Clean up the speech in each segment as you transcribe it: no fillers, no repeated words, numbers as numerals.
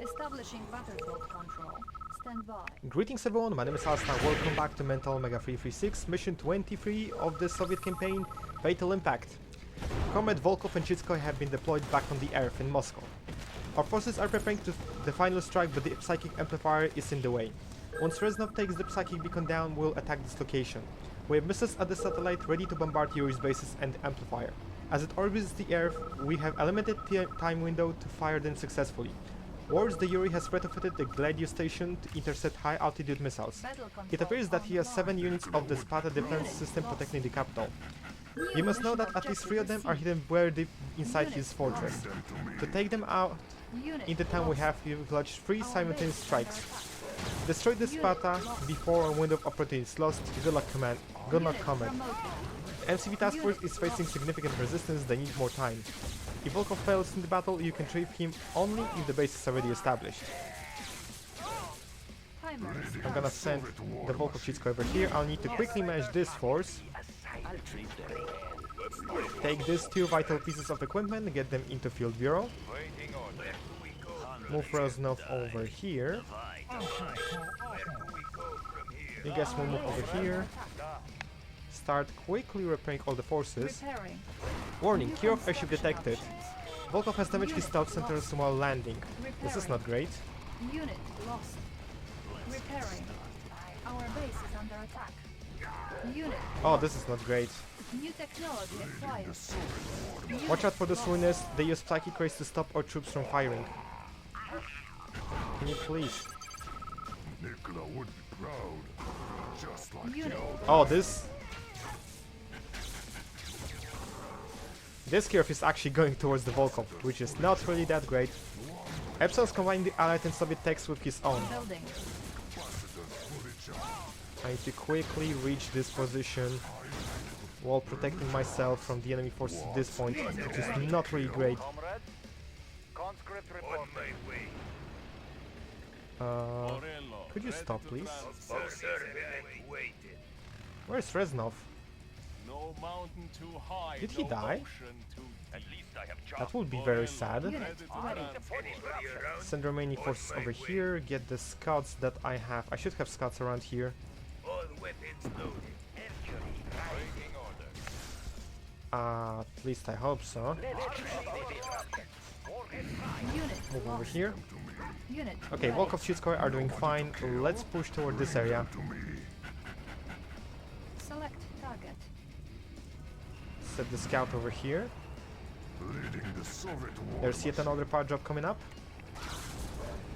Establishing battlefield control. Stand by. Greetings everyone, my name is Alstar. Welcome back to Mental Omega 336, mission 23 of the Soviet campaign, Fatal Impact. Comrade Volkov and Chitskoy have been deployed back on the Earth in Moscow. Our forces are preparing to the final strike, but the Psychic Amplifier is in the way. Once Reznov takes the Psychic beacon down, we'll attack this location. We have missiles at the satellite ready to bombard Yuri's bases and the Amplifier. As it orbits the Earth, we have a limited time window to fire them successfully. Wars, the Yuri has retrofitted the Gladius station to intercept high-altitude missiles. It appears that he has 7 units of the Sparta defense system protecting the capital. You must know that at least 3 of them are hidden very deep inside his fortress. To take them out in the time we have, we will launch 3 simultaneous strikes. Destroy the Sparta before a window of opportunity is lost. Good luck, command. Good luck, comrade. The MCV task force is facing significant resistance. They need more time. If Volkov fails in the battle, you can trip him only if the base is already established. I'm gonna send the Volkov Chitskoy over here. I'll need to quickly manage this force. Take these 2 vital pieces of equipment and get them into Field Bureau. Move Reznov over here. You guys will move over here. Start quickly repairing all the forces. Warning, Kirov airship detected. Volkov has damaged his stealth centers while landing. This is not great. Unit lost. Repairing. Our base is under attack. Unit. Oh, this is not great. New technology acquired. Watch out for the ruinous. They use psychic rays to stop our troops from firing. Can you please? Nikola would be proud. Just like Unit. Oh, this Kirov is actually going towards the Volkov, which is not really that great. Epsilon's combining the Allied and Soviet techs with his own. Building. I need to quickly reach this position while protecting myself from the enemy forces at this point, which is not really great. Could you stop, please? Where's Reznov? No mountain too high, Did he no die? ocean too deep. That would be very sad. Unit ready. Send the remaining forces over here, get the scouts that I have. I should have scouts around here. At least I hope so. Unit Move over lost. here. Unit Okay, ready. Volkov Chitskoy are doing fine. Let's push toward this area. Select target. Set the scout over here. leading the Soviet war. There's yet another power drop coming up.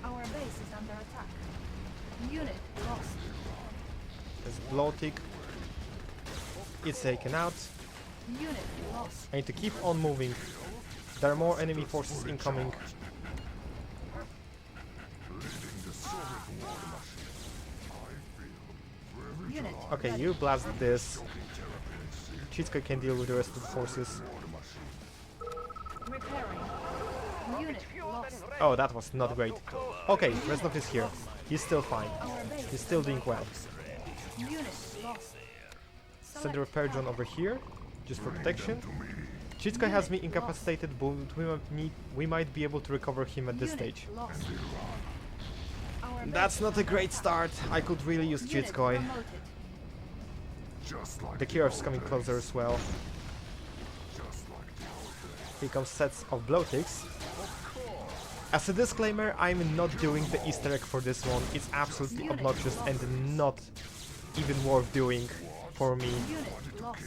Our base is under attack. Unit lost. There's Blotik. It's taken out. Unit lost. I need to keep on moving. There are more enemy forces incoming. Leading the Soviet war machine. I feel Unit Okay, ready. you blast this. Chitskoy can deal with the rest of the forces. Repairing. Unit lost. Oh, that was not great. Okay, Reznov is here. He's still fine. Our base He's still doing well. Unit lost. Send the repair drone over here, just for protection. Chitskoy has me incapacitated, but we might be able to recover him at this Unit stage. lost. Our That's base not a great start. I could really use unit Chitskoy. promoted. just like The Kirov's coming closer as well. just like the old days. Here comes sets of Blotics. As a disclaimer, I'm not doing the Easter egg for this one. It's absolutely obnoxious and not even worth doing for me. Unit lost.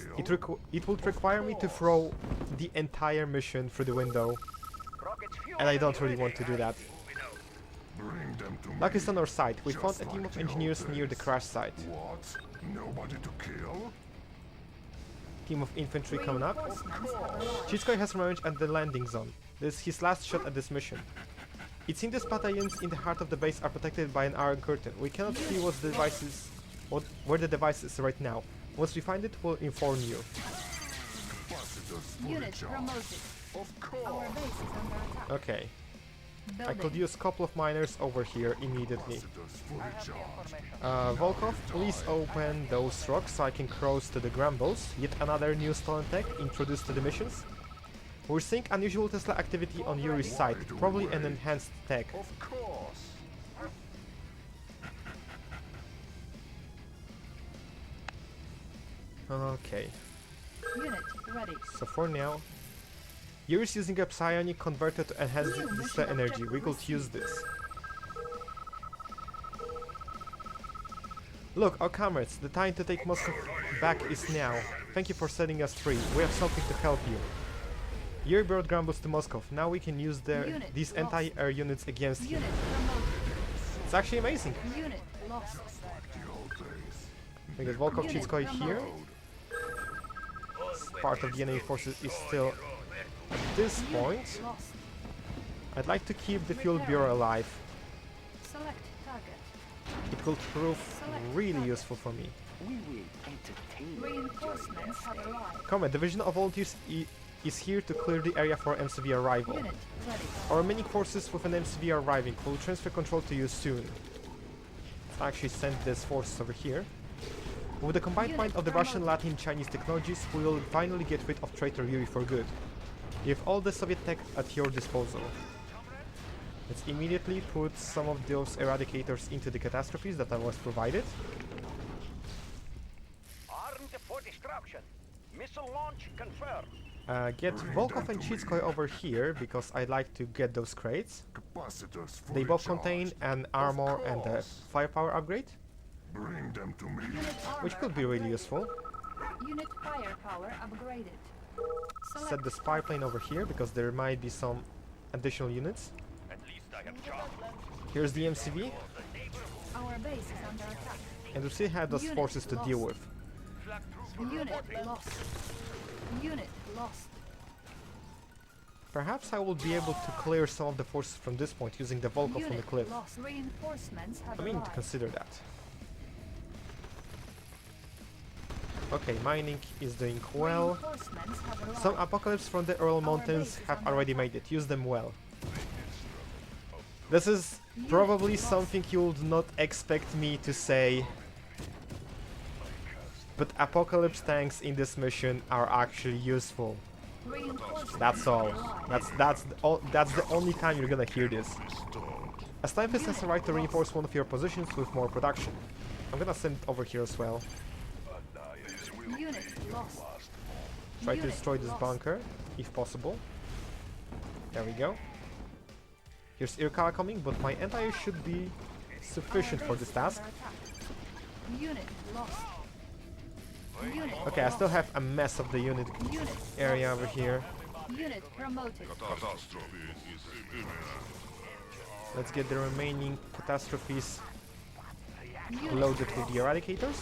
It would require me to throw the entire mission through the window, and I don't really want to do that. Bring them to me. Luck is on our side. We found a team of engineers near the crash site. What? Nobody to kill? Team of infantry coming up. Reinforcements have arrived. Chitskoy has remained at the landing zone. This is his last shot at this mission. It seems the battalions in the heart of the base are protected by an iron curtain. We cannot see where the device is right now. Once we find it, we'll inform you. Capacitors fully Unit charged. promoted. Of Our course. base is under attack. Okay, I Building. could use a couple of miners over here immediately. Capacitors fully charged. Volkov, please open those rocks so I can cross to the Grumbles. Yet another new stolen tech introduced to the missions. We're seeing unusual Tesla activity on Yuri's side, probably an enhanced tech. Of course. Okay, Unit ready. so for now, Yuri's using a psionic converter to enhance the Tesla energy. We could use this. Look, our comrades, the time to take Moscow back is now. Thank you for setting us free. We have something to help you. Yuri brought Grumbles to Moscow. Now we can use these anti-air units against him. Unit promoted. It's actually amazing. Unit lost. The old days. We got Volkov-fall here. Part of the enemy forces is still at this point. Lost. I'd like to keep the fuel bureau alive. Select target. It could prove really useful for me. We will entertain Reinforcements have arrived. Combat Division of Volunteers is here to clear the area for MCV arrival. Unit ready. Our remaining forces with an MCV are arriving. We'll transfer control to you soon. Let's actually send these forces over here. With the combined might of the Russian, Latin, Chinese technologies, we will finally get rid of traitor Yuri for good. You have all the Soviet tech at your disposal. Let's immediately put some of those eradicators into the catastrophes that I was provided. armed for destruction. Missile launch confirmed. Get Volkov and Chitskoy over here because I'd like to get those crates. Capacitors fully They both charged. contain an armor and a firepower upgrade, Bring them to me. Unit armor which could be really upgraded. useful. Unit firepower upgraded. Select Set the spy plane over here because there might be some additional units. At least I have charge. Here's the MCV, Our base is under attack. and we still have those Unit forces to deal lost. with. Unit lost. Unit lost. Perhaps I will be able to clear some of the forces from this point using the Volkov on the Unit cliff. lost. Reinforcements have I'm willing to arrived. consider that. Okay, mining is doing well. Reinforcements have arrived. Some apocalypse from the Ural Mountains base is have under already attack. made it. Use them well. This is probably lost. something you would not expect me to say. But apocalypse tanks in this mission are actually useful. Reinforcements That's all. have arrived. That's the only time you're gonna hear this. A sniper has a right to reinforce one of your positions with more production. I'm gonna send it over here as well. Unit lost. Try to Unit destroy this lost. bunker, if possible. There we go. Here's Irkala coming, but my anti-air should be sufficient Our for base this is task. under attack. Unit lost. Unit Okay, I still lost. have a mess of the unit Unit area lost. over here. Unit promoted. Catastrophe is imminent. Let's get the remaining catastrophes Unit loaded with the eradicators.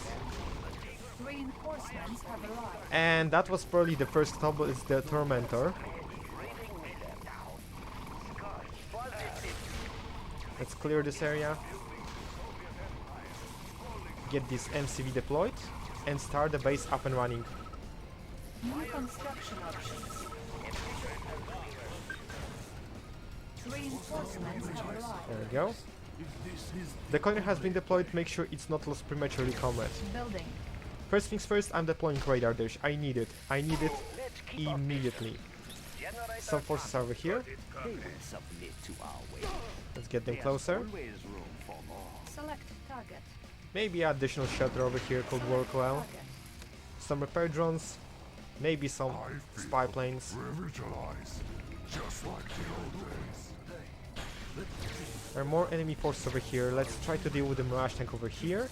Reinforcements have arrived. And that was probably the first trouble, is the Tormentor. Let's clear this area. Get this MCV deployed and start the base up and running. New construction options. Reinforcements have arrived. There we go. The coiner has been deployed. Make sure it's not lost prematurely, combat. Building. First things first, I'm deploying radar dish. I need it. I need it immediately. Some forces are over here. They will submit to our way. Let's get them There's closer. always room for more. Select target. Maybe additional shelter over here could work well. Target. Some repair drones. Maybe some I feel spy planes. Revitalize. Just like the old days. There are more enemy forces over here. Let's try to deal with the Mirage tank over here.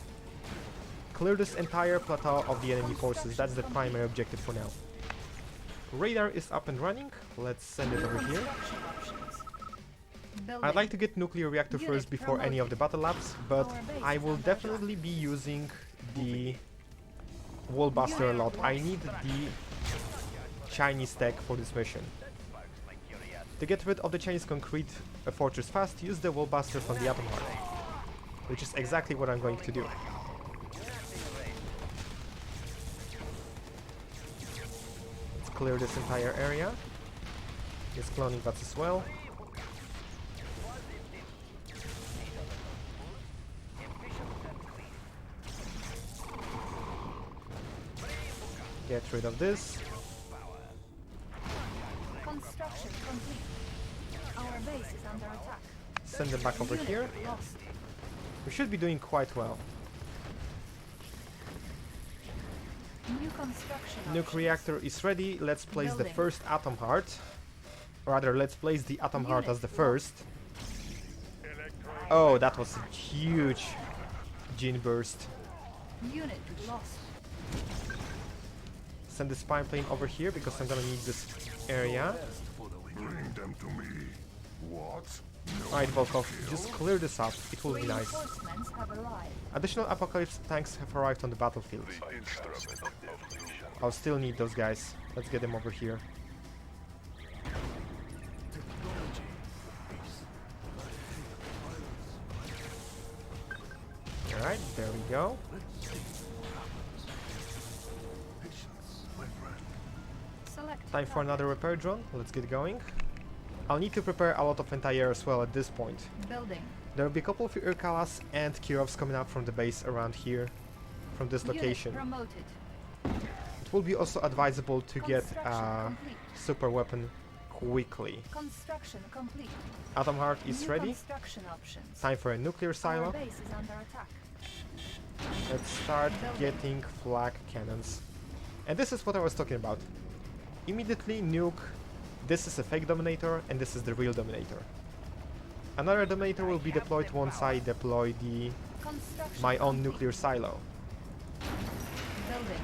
Clear this entire plateau of the enemy forces. That's the primary objective for now. Radar is up and running. Let's send it over here. Construction options. Building. I'd like to get nuclear reactor Unit first before any of the battle labs, but I will definitely be using the wall buster a lot. I need the Chinese tech for this mission. To get rid of the Chinese concrete fortress fast, use the wall buster from the upper part, which is exactly what I'm going to do. Let's clear this entire area. Yes, cloning bots as well. Get rid of this. base is under attack. Send them back over Unit here. lost. We should be doing quite well. New construction Nuke options. reactor is ready. Let's place the Building. first atom heart. Rather, let's place the atom heart as the Unit first. Oh, that was a huge gene burst. Unit lost. Send the spy plane over here because I'm gonna need this area. Bring them to me. What? No. Alright, Volkov, just clear this up. It will be nice. Reinforcements have arrived. Additional Apocalypse tanks have arrived on the battlefield. I'll still need those guys. Let's get them over here. Alright, there we go. Select Time for another repair drone. Let's get going. I'll need to prepare a lot of anti-air as well at this point. building. There will be a couple of Urkalas and Kirovs coming up from the base around here, from this location. Unit promoted. It will be also advisable to get Construction a complete. super weapon quickly. Construction complete. Atom Heart is New ready. construction options. Time for a nuclear Our silo. base is under attack. Let's start Building. getting flak cannons. And this is what I was talking about. Immediately nuke. This is a fake dominator and this is the real dominator. Another dominator will be deployed once I deploy Construction my own complete. nuclear silo. Building.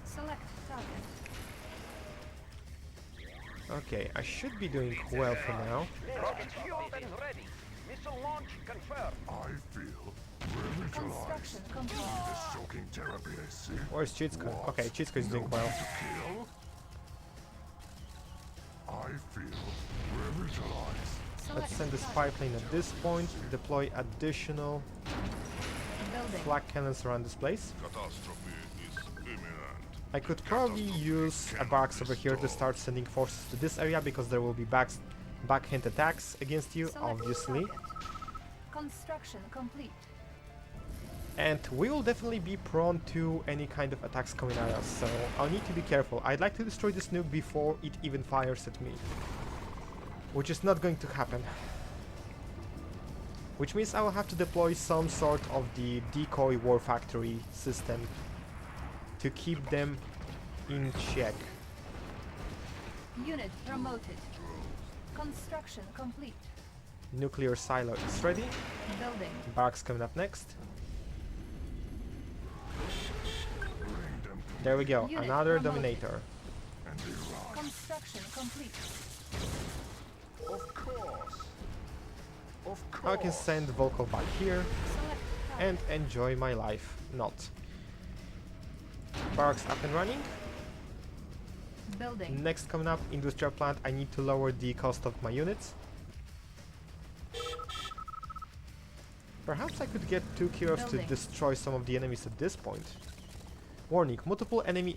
Select target. Okay, I should be doing well for now. Rockets fueled and ready. Missile launch confirmed. I feel revitalized. Construction complete. The shocking therapy I see. Where's Chitsko? Okay, Chitsko is doing well. To kill? I feel revitalized. Select Let's send the target. spy plane at this point. Deploy additional Building. flak cannons around this place. Catastrophe is imminent. I could probably use a box over here to start sending forces to this area because there will be backhand attacks against you, Select obviously. target. Construction complete. And we will definitely be prone to any kind of attacks coming at us, so I'll need to be careful. I'd like to destroy this nuke before it even fires at me, which is not going to happen. Which means I will have to deploy some sort of the decoy war factory system to keep them in check. Unit promoted. Construction complete. Nuclear silo is ready. Building. Barracks coming up next. Bring them to There we go, Unit another promoted. dominator. and they run. Construction complete. Of course. Of I can course. send Volkov back here Select target. and enjoy my life. Not. Barracks up and running. Building. Next coming up, industrial plant. I need to lower the cost of my units. Perhaps I could get 2 Kirovs to Building. destroy some of the enemies at this point. Warning, multiple enemy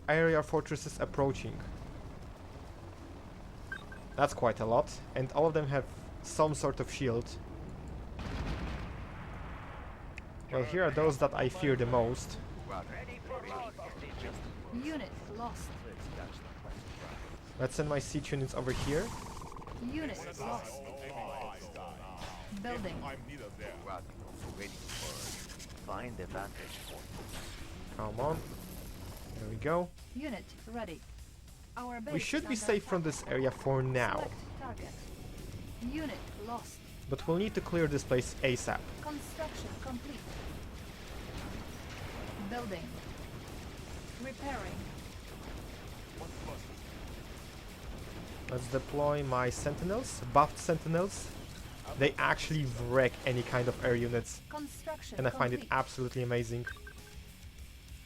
area fortresses approaching. That's quite a lot, and all of them have some sort of shield. Well, here are those that I fear the most. Ready for launch. Unit lost. Let's send my siege units over here. Unit lost. Building. Find the vantage point. Come on. There we go. Unit ready. Our base We should is be under safe from attack. this area for now, Select target. Unit lost. but we'll need to clear this place ASAP. Construction complete. Building. Repairing. Let's deploy my sentinels, buffed sentinels. They actually wreck any kind of air units, Construction and I find it complete. absolutely amazing.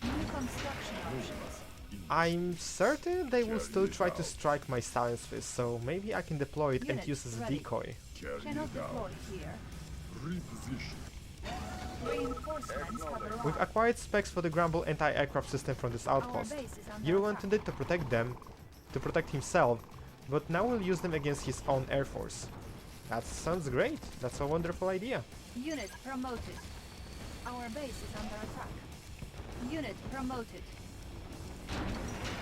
New construction options. I'm certain they will still try to strike my Science Fist, so maybe I can deploy it and Unit use as a ready. decoy. Carry Cannot it out. deploy here. Reposition. Reinforcements have arrived. We've acquired specs for the Grumble anti-aircraft system from this Our outpost. base is under Yuri attack. wanted it to protect them, to protect himself, but now we'll use them against his own air force. That sounds great. That's a wonderful idea. Unit promoted. Our base is under attack. Unit promoted.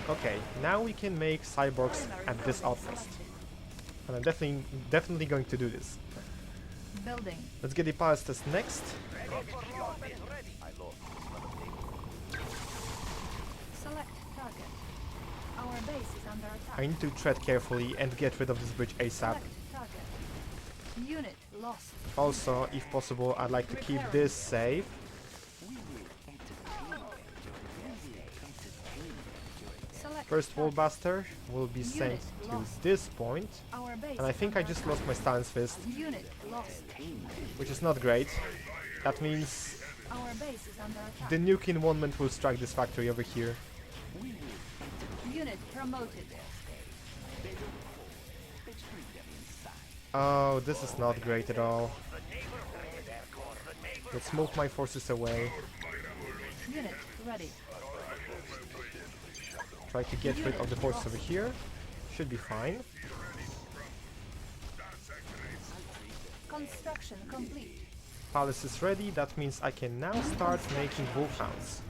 Okay, now we can make cyborgs Primary at this building outpost. selected. And I'm definitely going to do this. Building. Let's get the pilots test next. Select target. Our base is under attack. I need to tread carefully and get rid of this bridge ASAP. Select target. Unit lost. Also, if possible, I'd like to keep this safe. Select First target. wallbuster will be sent to this point. Our base And I is think I under just attack. lost my stance fist, Unit lost. which is not great. That means Our base is under attack. the nuke in 1 minute will strike this factory over here. Unit promoted. Oh, this is not great at all. Let's move my forces away. Unit ready. Try to get rid of the forces over here. Should be fine. Construction complete. Palace is ready. That means I can now start making wolfhounds.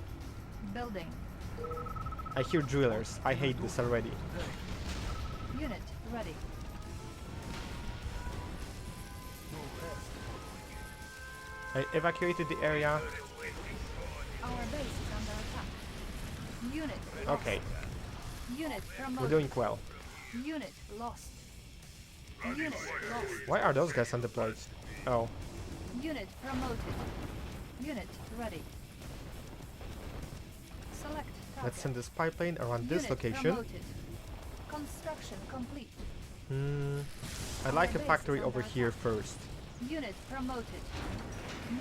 Building. I hear drillers. I hate this already. Unit ready. I evacuated the area. Our base is under attack. Unit lost. Okay, Unit we're promoted. doing well. Unit lost. Unit lost. Why are those guys undeployed? Oh, Unit promoted. Unit ready. Select target. let's send this pipeline around this Unit location. promoted. Construction complete. I'd like a base factory is over under here first. Unit promoted.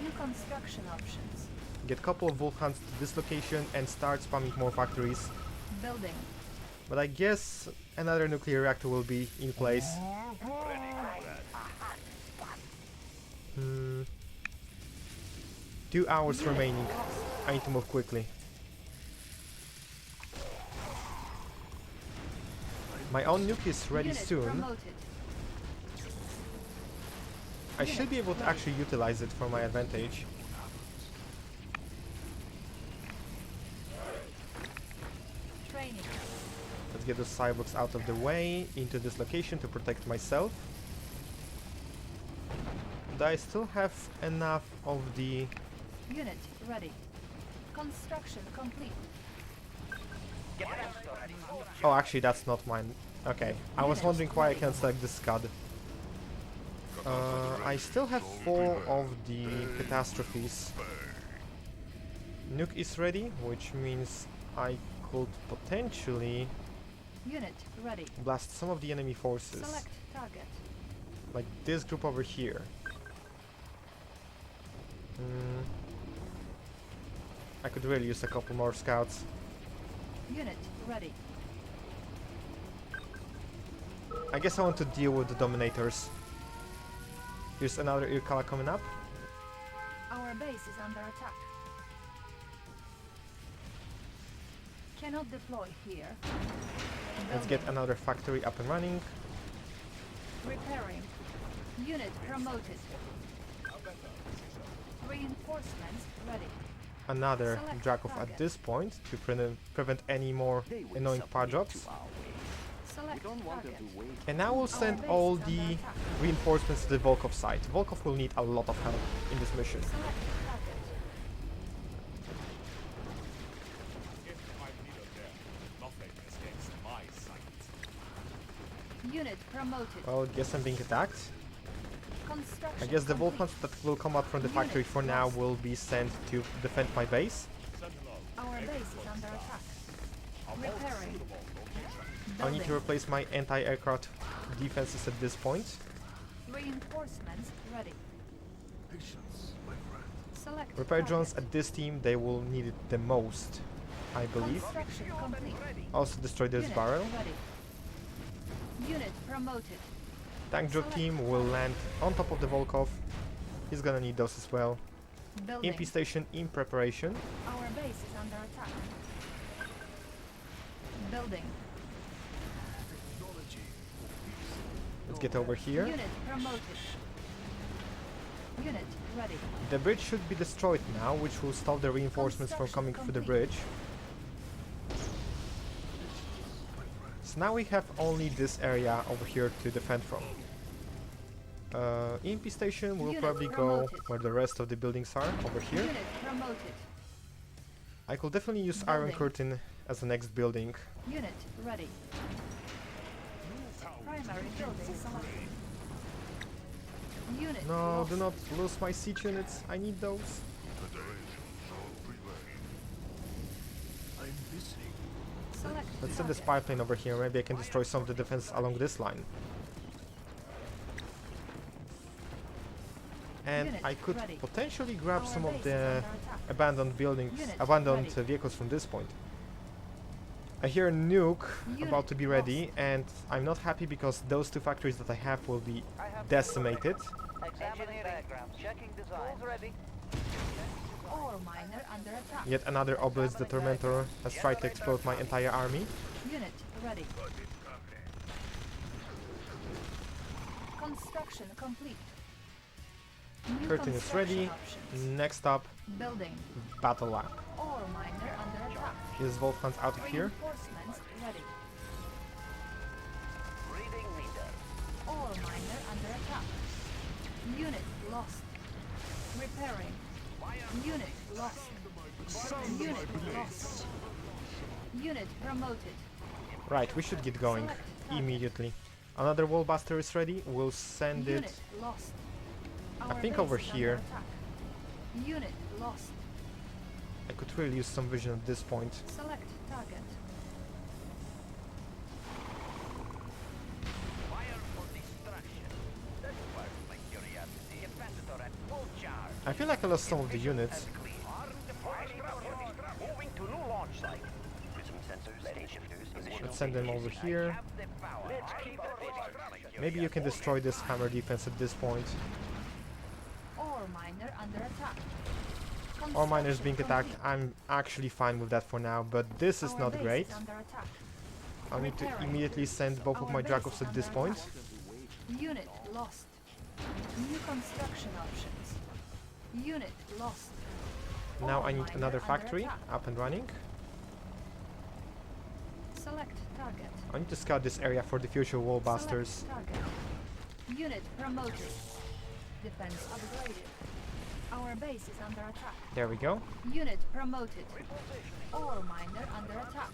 New construction options. Get a couple of wolfhounds to this location and start spamming more factories. Building. But I guess another nuclear reactor will be in place. 2 hours remaining. I need to move quickly. My own nuke is ready Unit soon. promoted. I should be able to actually utilize it for my advantage. Training. Let's get those cyborgs out of the way into this location to protect myself. Do I still have enough of the... Unit ready. Construction complete. Oh, actually that's not mine. Okay, I was wondering why I can't select the Scud. I still have 4 of the catastrophes. Nuke is ready, which means I could potentially Unit ready. blast some of the enemy forces. Select target. Like this group over here. I could really use a couple more scouts. Unit ready. I guess I want to deal with the Dominators. Here's another Irkala coming up. Our base is under attack. Cannot deploy here. Let's get another factory up and running. Repairing. Unit promoted. Reinforcements ready. Another Select Drakov at target. this point to prevent any more annoying pod drops. Select target. And now we'll send base all is under the attack. reinforcements to the Volkov site. Volkov will need a lot of help in this mission. Select target. If I'm leader there, nothing escapes my sight. Unit promoted. Well, guess I'm being attacked. Construction I guess the complete. Volkans that will come out from the factory for now will be sent to defend my base. Our base is under attack. Repairing. I need to Building. replace my anti-aircraft defenses at this point. Reinforcements ready. Patience, my friend. Select Repair target. drones at this team, they will need it the most, I believe. Construction complete. Also destroy this Unit barrel. ready. Unit promoted. Tank drop team will land on top of the Volkov. He's gonna need those as well. Building. MP station in preparation. Our base is under attack. Building. Let's get over here. Unit promoted. Unit ready. The bridge should be destroyed now, which will stop the reinforcements from coming through the bridge. So now we have only this area over here to defend from. EMP station will Unit probably go promoted. where the rest of the buildings are, over here. Unit promoted. I could definitely use Iron Building. Curtain as the next building. Unit ready. Primary building selected. Unit No, lost. do not lose my siege units. I need those. Select Let's send this target. pipeline over here. Maybe I can destroy some of the defense along this line. And Unit I could ready. potentially grab Our some of base is the under attack. abandoned buildings, Unit abandoned ready. vehicles from this point. I hear a nuke Unit about to be ready, and I'm not happy because those two factories that I have will be I have decimated. examining diagrams. Checking design. Ready. Ore miner under attack. Yet another obelisk, the Tormentor, has tried to explode my entire army. Unit ready. Construction complete. New Curtain is ready. construction options. Next up, Building. Battle Lab. Ore miner under attack. Is Wolfhans out of here? Reinforcements ready. Reading meter. Ore miner under attack. Unit lost. Repairing. Unit lost. Unit lost. Unit promoted. Right, we should get going immediately. Another wall buster is ready. We'll send Unit it. lost. I Our think base over is under here. attack. Unit lost. I could really use some vision at this point. Select target. Fire for destruction. That sparks my curiosity. Capacitor at full charge. I feel like I lost some of the units. Clean. Moving to new launch site. Prism sensors, stage shifters, position. Let's send them over here. Have the power. Let's keep it. Maybe you can destroy this hammer defense at this point. Ore miner under attack. All miners being Construction attacked. I'm actually fine with that for now, but this is Our not base great. is under attack. I'll need to Repairing. immediately send both of Our my base Dracos is at this under point. attack. Unit lost. New construction options. Unit lost. Now Ore I need miner another under factory attack. up and running. Select target. I need to scout this area for the future wall busters. Select target. Unit promoted. Defense upgraded. Our base is under attack. There we go. Unit promoted. Ore miner under attack.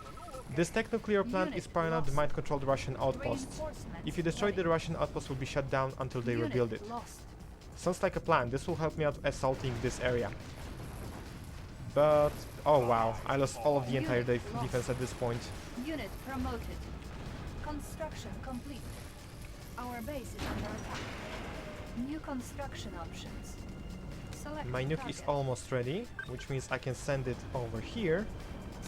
This tech-nuclear plant is Unit paranoid lost. might control the Russian outposts. Reinforcements If you destroy ready. the Russian outpost will be shut down until they Unit rebuild it. Lost. Sounds like a plan. This will help me out assaulting this area. But oh wow, I lost all of the entire Unit lost. defense at this point. Unit promoted. Construction complete. Our base is under attack. New construction options. Select My nuke is target. almost ready, which means I can send it over here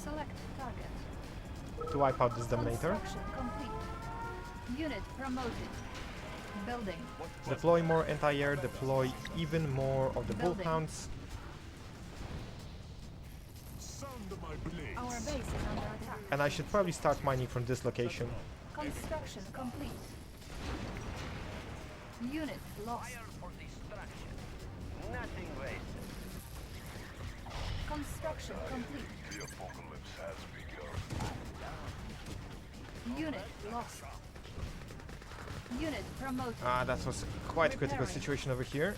Select target. to wipe out this Dominator. Construction complete. Unit promoted. Building. Deploy more anti-air, deploy even more of the Building. bullhounds. Our base is under attack. And I should probably start mining from this location. Construction complete. Unit lost. Fire for destruction. Nothing wasted. Construction complete. The apocalypse has begun. Unit lost. Unit promoted. Ah, that was quite a critical Repairing. situation over here,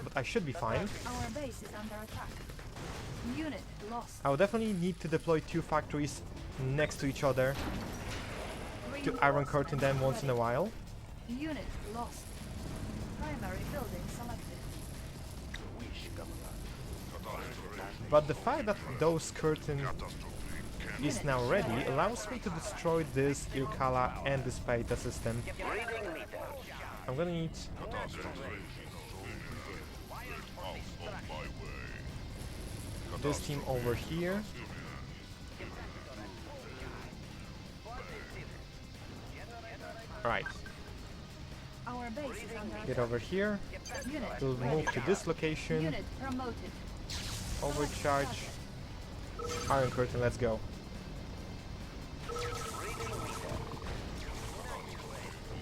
but I should be fine. Our base is under attack. Unit lost. I will definitely need to deploy two factories next to each other to Iron Curtain them once in a while. Unit lost. Primary building selected. But the fact that those curtain is now ready allows me to destroy this Irkala and this Paita system. Reading meter. I'm gonna need this team over here. Alright, Our base is under get attack. over here. Unit We'll ready. move to this location. Unit promoted. Overcharge. Iron Curtain, let's go.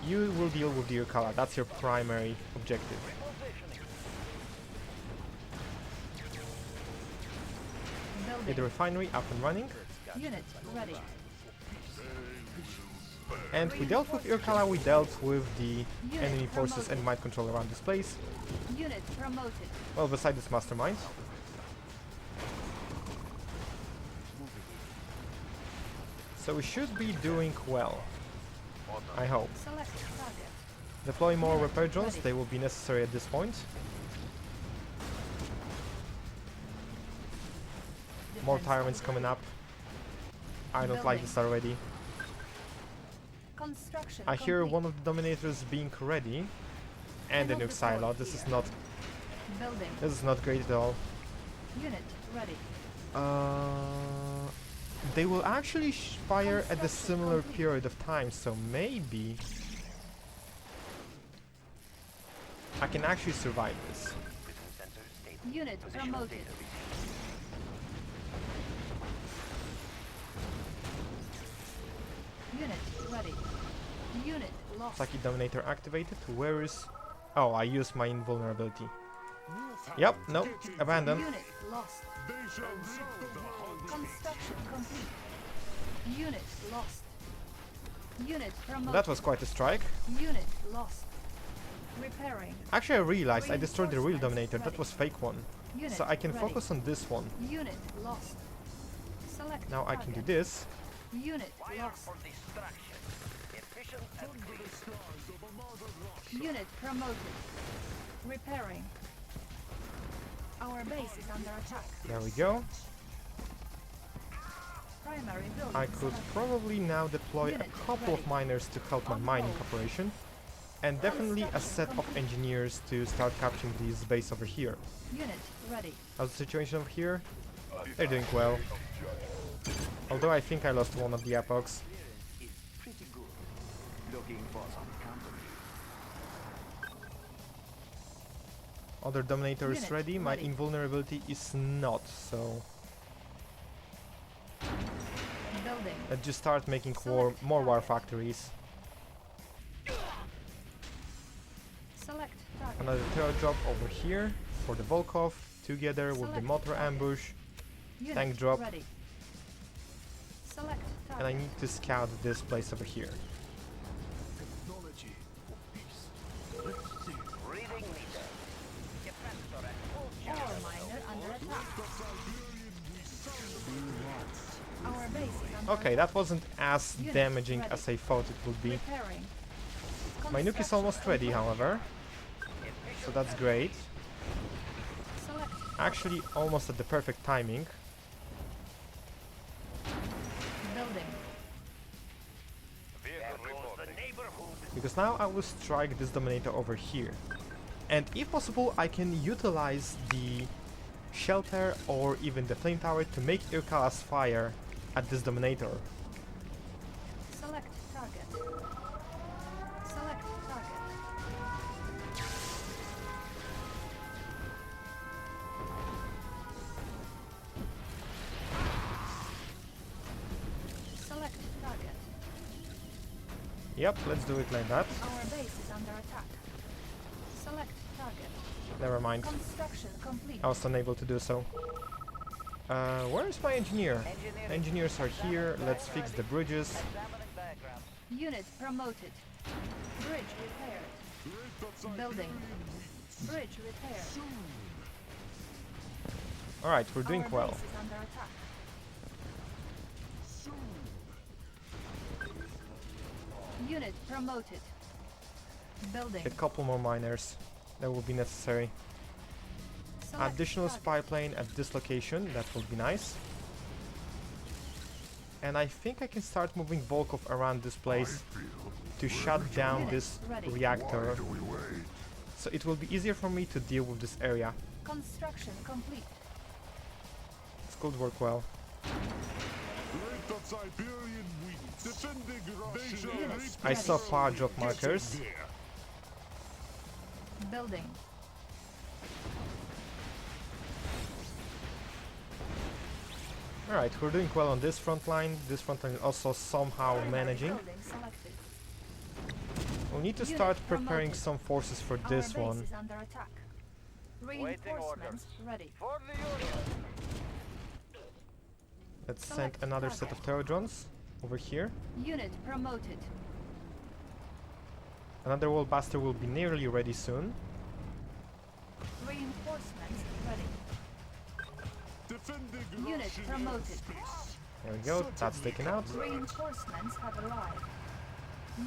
You will deal with the Irkala, that's your primary objective. Get the Building. refinery up and running. Unit ready. And we dealt with Irkala, we dealt with the enemy forces and mind control around this place. Unit promoted. Well, besides this mastermind. So we should be doing well. I hope. Select target. Deploy more repair drones, they will be necessary at this point. More Defense tyrants coming up. I don't like this already. Construction I hear complete. one of the dominators being ready. And a nuke silo. This is not great at all. Unit ready. They will actually fire at a similar period of time, so maybe I can actually survive this. Unit promoted. Unit ready. Unit lost. Psychic Dominator activated. Where is... Oh, I used my invulnerability. Yep, no, abandoned. Unit lost. Construction complete. Unit lost. Unit promoted. That was quite a strike. Unit lost. Repairing. Actually, I realized I destroyed the real Dominator. That was fake one. Unit So I can ready. focus on this one. Unit lost. Select Now I can do target. this. Unit Fire lost. for distraction. Efficient and clean. Unit promoted. Repairing. Our base is under attack. There we go. Primary building I could selected. probably now deploy a couple of miners to help my mining operation. And definitely a set of engineers to start capturing this base over here. Unit ready. How's the situation over here? They're doing well. Although I think I lost one of the epochs. It's pretty good. Looking for some company. Other Dominator is Unit ready. My ready. invulnerability is not, so Building. let's just start making more war factories. Select target. Another terror drop over here for the Volkov, together with the Select motor target. ambush. Unit tank drop. Ready. Select And I target. need to scout this place over here. Reading meter. Capacitor at full Ore charge. miner under attack. Our base is under Okay, that wasn't as Unit damaging ready. as I thought it would be. repairing. My nuke is almost ready, however, so that's great. Select Actually, almost at the perfect timing. building. There goes the neighborhood. Because now I will strike this Dominator over here. And if possible, I can utilize the shelter or even the flame tower to make Irkala's fire at this Dominator. Select target. Select target. Select target. Yep, let's do it like that. Our base is under attack. Select target. Never mind. Construction complete. I was unable to do so. Where is my engineer? Engineers are here. Let's fix the bridges. Examining diagram. Unit promoted. Bridge repaired. Building. Bridge repaired. Alright, we're doing Our well. base is under attack. Unit promoted. Building. A couple more miners. That will be necessary. Select Additional target. spy plane at this location. That will be nice. And I think I can start moving Volkov around this place to shut down Unit this ready. reactor. Do we wait? So it will be easier for me to deal with this area. Construction complete. This could work well. Great Siberian wheat. Defending Russia. Units I ready. saw power drop markers. Building. Alright, we're doing well on this front line. This front line is also somehow Primary managing. building selected. We'll need to Unit start preparing promoted. some forces for Our this base one. is under attack. Waiting Reinforcements orders. ready. For the Yuri. Let's send Select another set of target. terror drones. over here. Unit promoted. Another wall buster will be nearly ready soon. Reinforcements ready. Defending Unit Russian promoted. airspace. There we go, that's taken out. Reinforcements have arrived.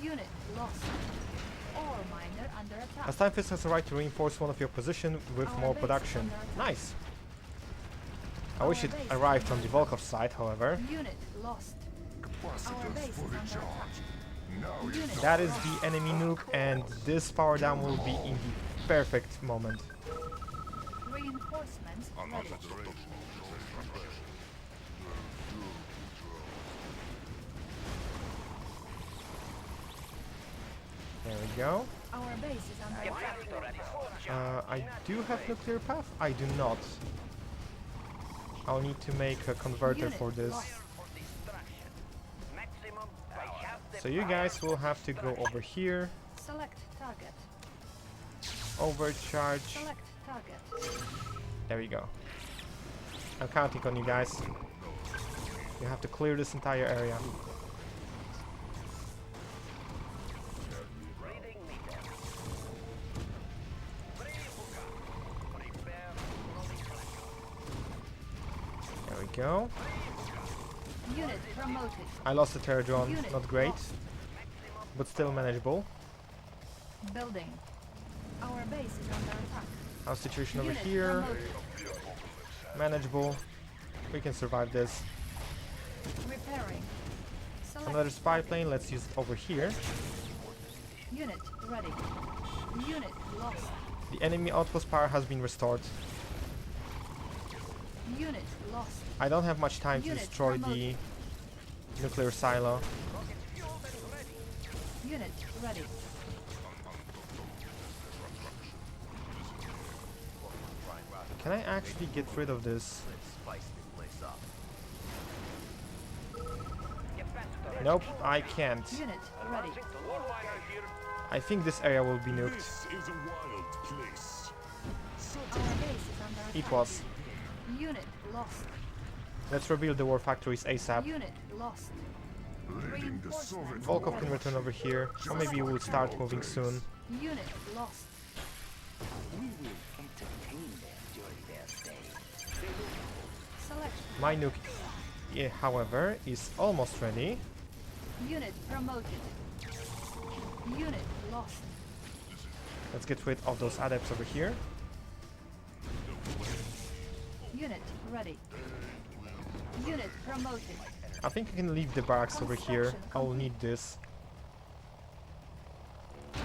Unit lost. Ore miner under attack. As Time Fist has the right to reinforce one of your position with Our more base is production. under attack. Nice! I wish Our it base is arrived under on the Volkov side, however. Unit lost. Our Capacitors base is fully under charged. attack. Now you Unit That is lost. the enemy nuke, and this power down will be in the perfect moment. Reinforcements ready. There we go. Our base is under attack. Defensor at full charge. I do have nuclear path? I do not. I'll need to make a converter Unit for this. lost. For destruction. Maximum power. So you guys will have to go over here, Select target. overcharge. Select target. There you go. I'm counting on you guys. You have to clear this entire area. Reading meter. Prepare rolling tracker. There we go. Unit promoted. I lost the Terra drone, Unit not great, lost. but still manageable. Building. Our base is under attack. Our situation over Unit here, promoted. manageable. We can survive this. Repairing. Select Another spy target. plane, let's use it over here. Unit ready. Unit lost. The enemy outpost power has been restored. Unit lost. I don't have much time to Unit destroy the promoted. nuclear silo. Unit ready. Can I actually get rid of this? Nope, I can't. Unit ready. I think this area will be nuked. This is a wild place. Our base is under attack. It was. Unit lost. Let's rebuild the war factories ASAP. Unit lost. Leading the Soviet Volkov can return over here, or maybe we'll start moving soon. Unit lost. Select. My nuke, however, is almost ready. Unit promoted. Unit lost. Let's get rid of those adepts over here. Unit ready. Unit promoted. I think I can leave the barracks over here. I will need this.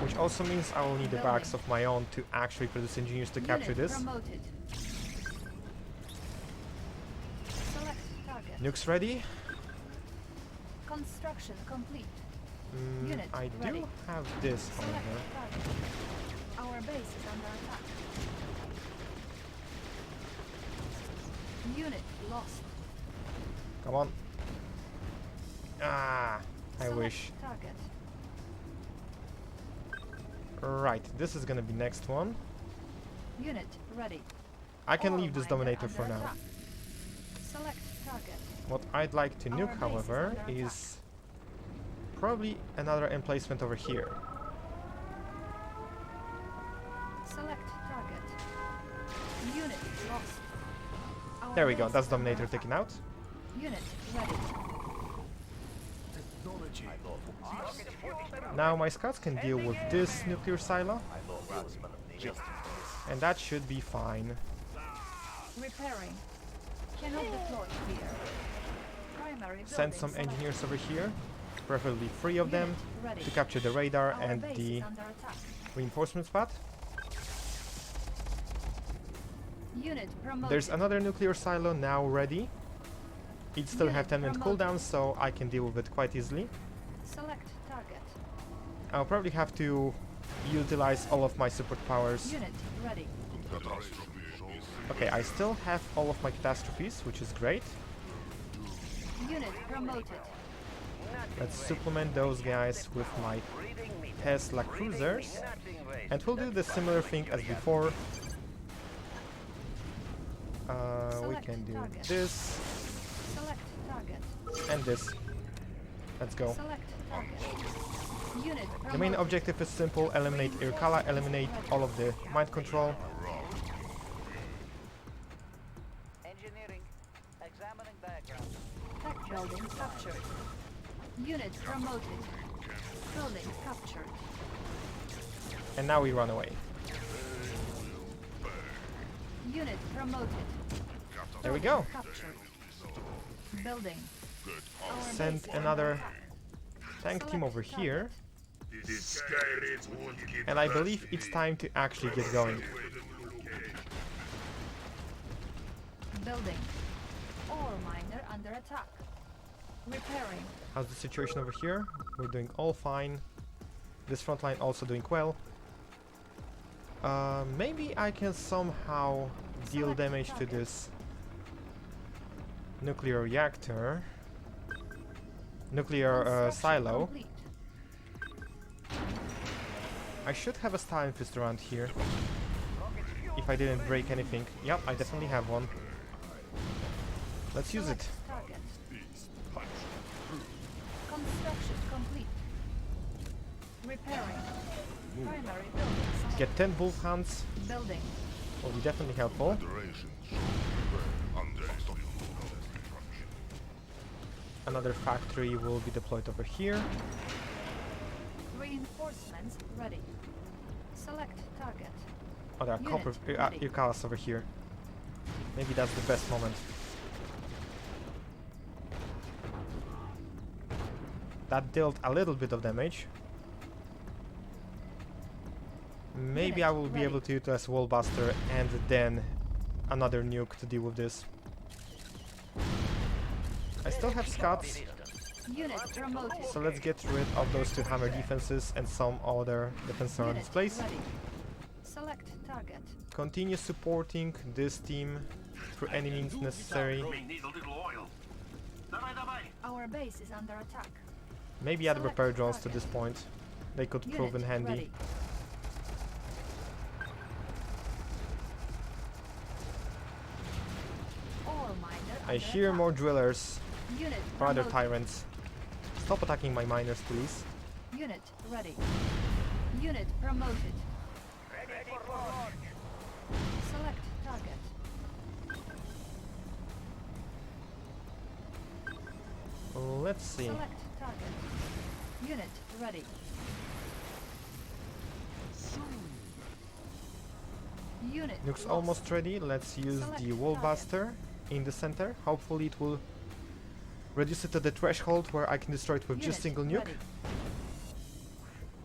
Which also means I will need the barracks of my own to actually produce engineers to capture Unit this. promoted. Select target. Nukes ready? Construction complete. Mm, Unit I ready. do have this, Select however. target. Our base is under attack. Unit lost. Come on. Ah, I Select wish. target. Right, this is gonna be next one. Unit ready. I can Ore leave this miner dominator under for now. attack. Select target. What I'd like to Our nuke, base is however, under attack. is probably another emplacement over here. Select target. Unit lost. Our There we go, base that's is under dominator attack. taken out. Unit ready. Now my scouts can deal with this nuclear silo, and that should be fine. Repairing. Cannot deploy here. Primary Send building some selected. engineers over here, preferably 3 of them, Unit ready. to capture the radar Our and base the is under attack. reinforcement spot. Unit promoted. There's another nuclear silo now ready. It still have Unit 10-minute promoted. cooldown, so I can deal with it quite easily. Select target. I'll probably have to utilize all of my support powers. Unit ready. Okay, I still have all of my catastrophes, which is great. Unit promoted. Let's supplement those guys with my Tesla cruisers, and we'll do the similar thing as before. We Select can do target. this Select target. and this. Let's go. Select target. Unit The main promoted. objective is simple: eliminate Irkala, eliminate all of the mind control. Engineering. Examining diagrams. Tech building captured. Unit promoted. Building captured. And now we run away. Unit promoted. There we go. Captured. Building. Our Send base is another under attack. tank team over Select here. These sky raids won't get And I past believe it's time to actually get going. Building. Ore miner under attack. Repairing. How's the situation over here? We're doing all fine. This front line also doing well. Maybe I can somehow deal Select damage to target. this nuclear reactor. Nuclear Construction silo. complete. I should have a Stalin fist around here. If I didn't break anything. Yep, I definitely have one. Let's use it. Select target. Construction complete. Repairing. Primary building site. Get 10 wolf hands. Building. Will be definitely helpful. Another factory will be deployed over here. Reinforcements ready. Select target. Oh, there are Unit copper ready. Irkalas over here. Maybe that's the best moment. That dealt a little bit of damage. Maybe Unit I will be ready. able to utilize Wallbuster and then another nuke to deal with this. I still have Scots, Unit promoted. so let's get rid of those two hammer defenses and some other defenses around this Unit place. ready. Select target. Continue supporting this team through any means necessary. Our base is under attack. Maybe add Select repair drones to target. this point. They could prove in Unit handy. ready. Ore miner I under hear attack. more drillers, Unit or other promoted. tyrants. Stop attacking my miners, please. Unit ready. Unit promoted. Ready for launch. Select target. Let's see. Select target. Unit ready. Unit Nuke's lost. almost ready. Let's use Select the target. Wallbuster in the center. Hopefully it will reduce it to the threshold where I can destroy it with Unit just single nuke. ready.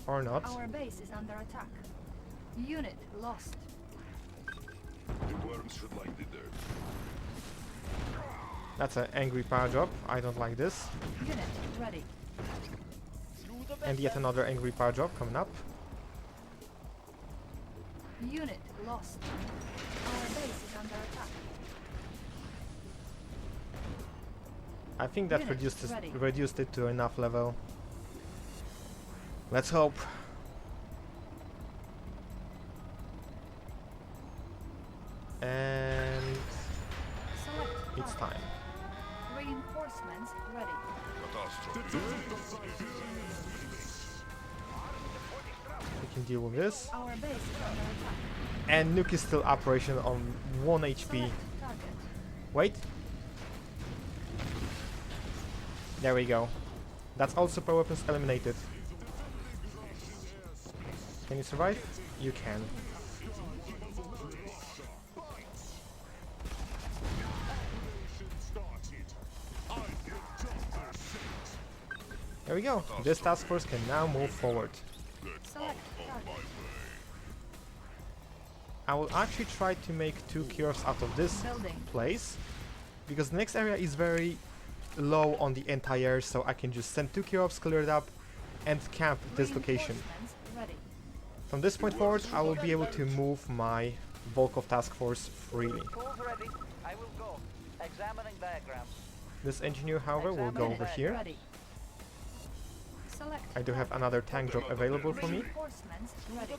Or not. Our base is under attack. Unit lost. The worms should like the dirt. That's an angry power drop. I don't like this. Unit ready. And yet another angry power drop coming up. Unit lost. Our base is under attack. I think that Unit ready. reduced it to enough level. Let's hope. And Select it's target. time. Reinforcements ready. We can deal with this. Our base is under attack. And nuke is still operational on 1 HP. Select target. Wait. There we go. That's all super weapons eliminated. Can you survive? You can. There we go. This task force can now move forward. Select target. I will actually try to make 2 cures out of this Building. place, because the next area is very low on the entire, so I can just send 2 cures, clear it up, and camp this location. Reinforcements ready. From this point forward, I will be able to move my Volkov task force freely. Tools ready. I will go. Examining diagrams. This engineer, however, will go over here. Ready. Select I do have another tank job available for me. reinforcements ready.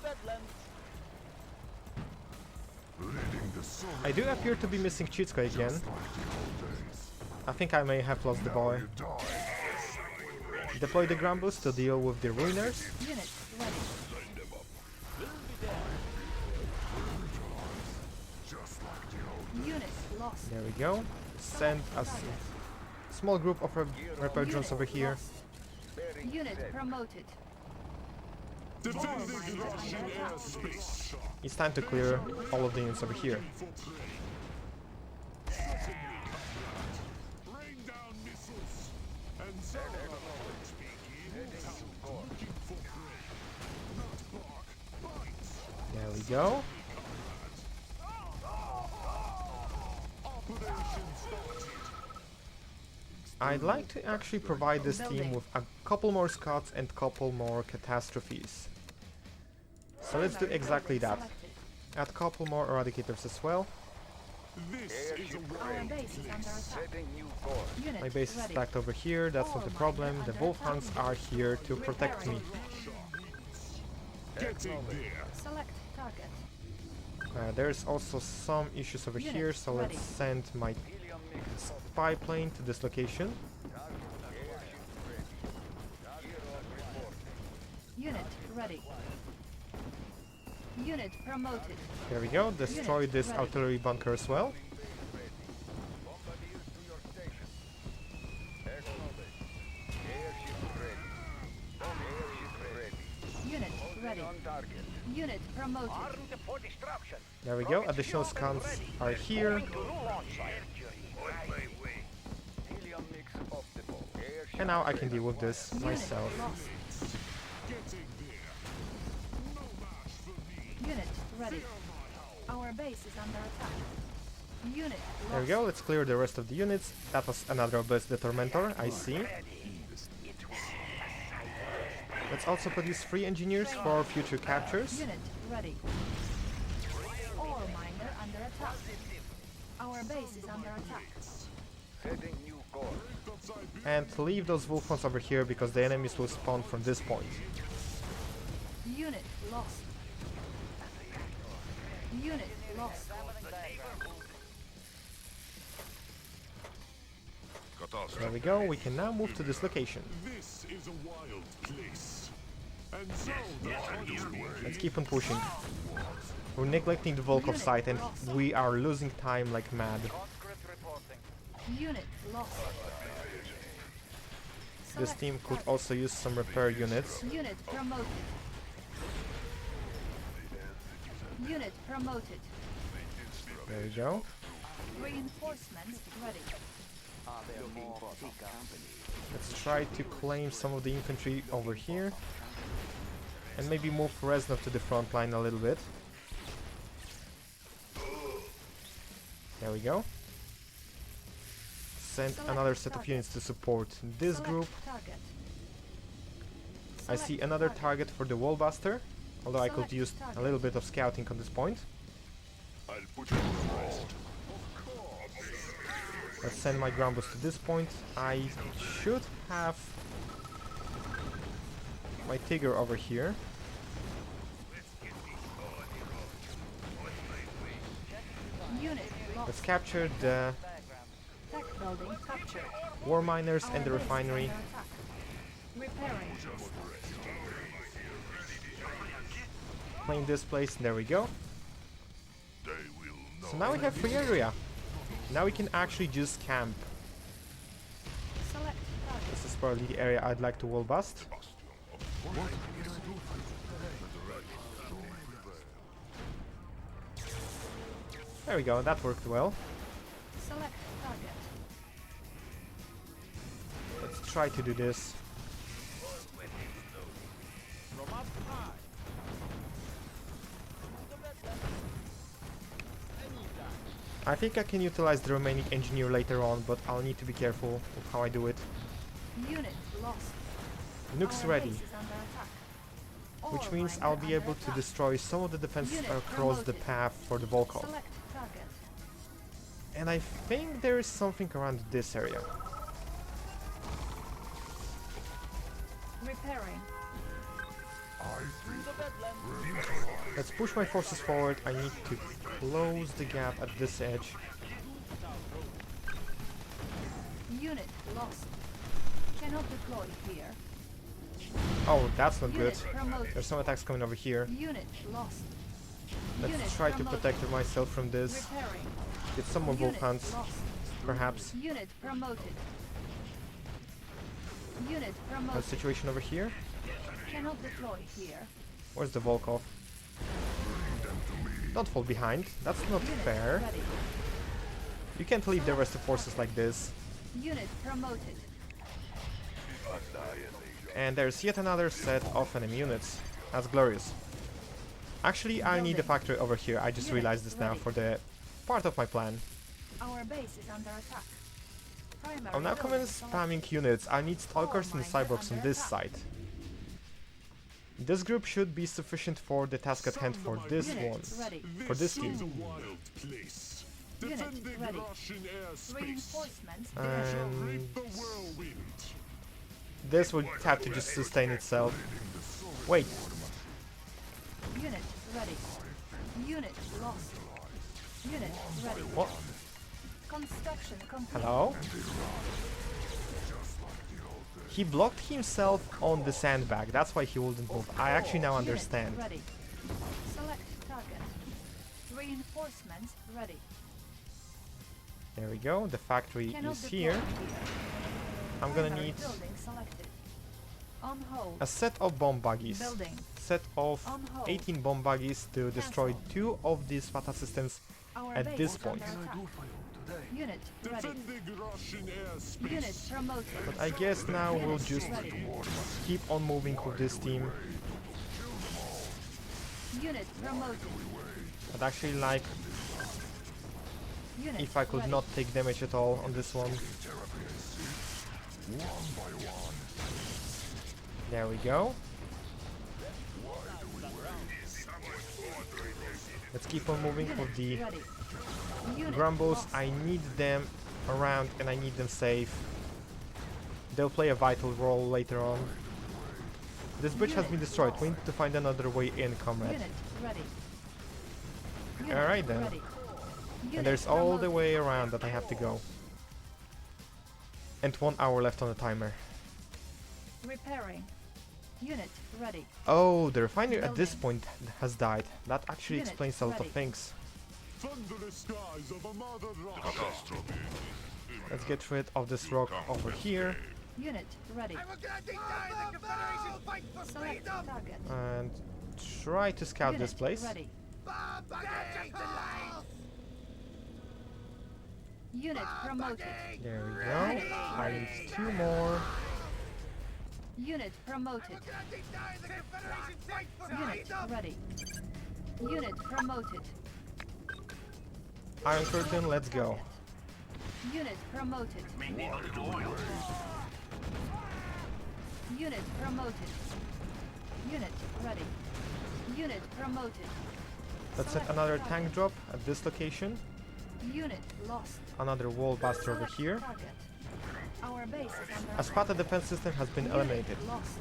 Leading the sun I do appear to be missing Chitsko again. like the old days. I think I may have lost the boy. You die. Deploy the Grambus to deal with the Ruiners. Unit ready. Unit lost. There we go. Send a small group of repair drones over here. Unit promoted. Defending Russian airspace. It's time to clear all of the units over here. Rain down missiles. And so looking for prey. Not bark, bite. There we go. Operation started. I'd like to actually provide this team with a couple more Scots and couple more catastrophes. So let's do exactly that. Add a couple more Eradicators as well. This is a Our way. base is under attack. Setting new course. Unit My base is ready. stacked over here, that's not the problem. The Wolfhounds are here to protect me. Getting there. Select target. There's also some issues over Unit here, so let's ready. send my Helium mix. spy plane to this location. Unit ready. Unit promoted. There we go, destroy Unit this ready. artillery bunker as well. Bombardiers to your station. Acknowledged. Airship ready. Airship ready. Unit ready. On target. Unit promoted. Armed for destruction. There we go, additional scans are here. Going to new launch site. On my way. Helium mix optimal. Airship And now I can deal with this Unit myself. lost. Getting there. No match for me. Unit ready. Our base is under attack. Unit lost. There we go, let's clear the rest of the units. That was another Obelisk the Tormentor, I see. Let's also produce 3 engineers for future captures. Unit ready. Ore miner under attack. Our base is under attack. Setting new course. And leave those Wolfhounds over here because the enemies will spawn from this point. Unit lost. Unit lost. There we go, we can now move to this location. This is a wild place. And so the hunters will Let's keep on pushing. We're neglecting the Volkov site and we are losing time like mad. Conscript reporting. Unit lost. This Select team could target. also use some repair units. Unit promoted. Unit promoted. There we go. Reinforcements ready. Let's try to claim some of the infantry over here. And maybe move Reznov to the front line a little bit. There we go. Send Select another set of target. units to support this Select group. target. I see Select another target for the Wallbuster, although I could Select use a target. little bit of scouting on this point. I'll put you to rest. Let's send my Grambus to this point. I should have my Tigger over here. Unit lost. Let's capture the Tech building captured. war miners Our and the base is refinery. under attack. Repairing. Claim this place, and there we go. They will know. So now we have free area. Now we can actually just camp. Select target. This is probably the area I'd like to wall bust. There we go, that worked well. Select target. Let's try to do this. From up high. I think I can utilize the remaining engineer later on, but I'll need to be careful with how I do it. Unit lost. Nukes Our ready, base is under attack. which Ore means miner I'll be under able to attack. destroy some of the defenses Unit across the promoted. path for the Volkov. Select target. And I think there is something around this area. Repairing. Let's push my forces forward. I need to close the gap at this edge. Unit lost. Cannot deploy here. Oh, that's not good. Unit promoted. There's some attacks coming over here. Unit lost. Let's Unit try to promoted. protect myself from this. Repairing. Get some more Unit Vulcans, lost. perhaps. Unit promoted. Unit A promoted. situation over here. Cannot deploy here. Where's the Volkov? Don't fall behind. That's not Unit fair. ready. You can't leave the rest of forces like this. Unit promoted. And there's yet another set of enemy units. That's glorious. Actually, I need a factory over here. I just Unit realized this now ready. for the part of my plan. Our base is under attack. Primary I'm now coming building selected. spamming units. I need stalkers and mines cyborgs on under this attack. side. This group should be sufficient for the task at hand for this Unit one. ready. For this is team. a wild place. Unit Defending ready. Russian airspace. Reinforcements. They shall And reap the whirlwind. this would have to just sustain itself. Wait, Unit ready. Unit lost. Unit ready. what? Construction complete. Hello? He blocked himself on the sandbag, that's why he wouldn't move. I actually now understand. Unit ready. Select target. Reinforcements ready. There we go, the factory Cannot is deploy here. I'm gonna Primary need building selected. On hold. a set of bomb buggies. Building. Set of On hold. 18 bomb buggies to destroy Cancel. 2 of these FATA systems Our at base this is point. under attack. Unit ready. Defending Russian airspace. Unit promoted. But I guess now we'll just ready. keep on moving with this team. Unit promoted. I'd actually like Unit if I could ready. not take damage at all on this one. There we go. Let's keep on moving Unit with the ready. Unit Grumbles. lost. I need them around and I need them safe. They'll play a vital role later on. This bridge has been destroyed. We need to find another way in, comrade. Unit ready. Unit Alright then. ready. And Unit there's all the promoted. way around that I have to go. And 1 hour left on the timer. Repairing. Unit ready. Oh, the refinery at this Building. point has died. That actually Unit explains a lot of ready. things. Thunderous skies of a mother Russia. Let's get rid of this rock over here Unit ready. Select target. and try to scout Unit this place. ready. Unit promoted. There we go. I need 2 more. Unit promoted. Unit ready. Unit promoted. Iron Curtain, let's go. Unit promoted. Unit promoted. Unit ready. Unit promoted. Let's set Select another target. tank drop at this location. Unit lost. Another wall buster over Select here. target. Our base is under A Sparta defense system has been Unit eliminated. lost.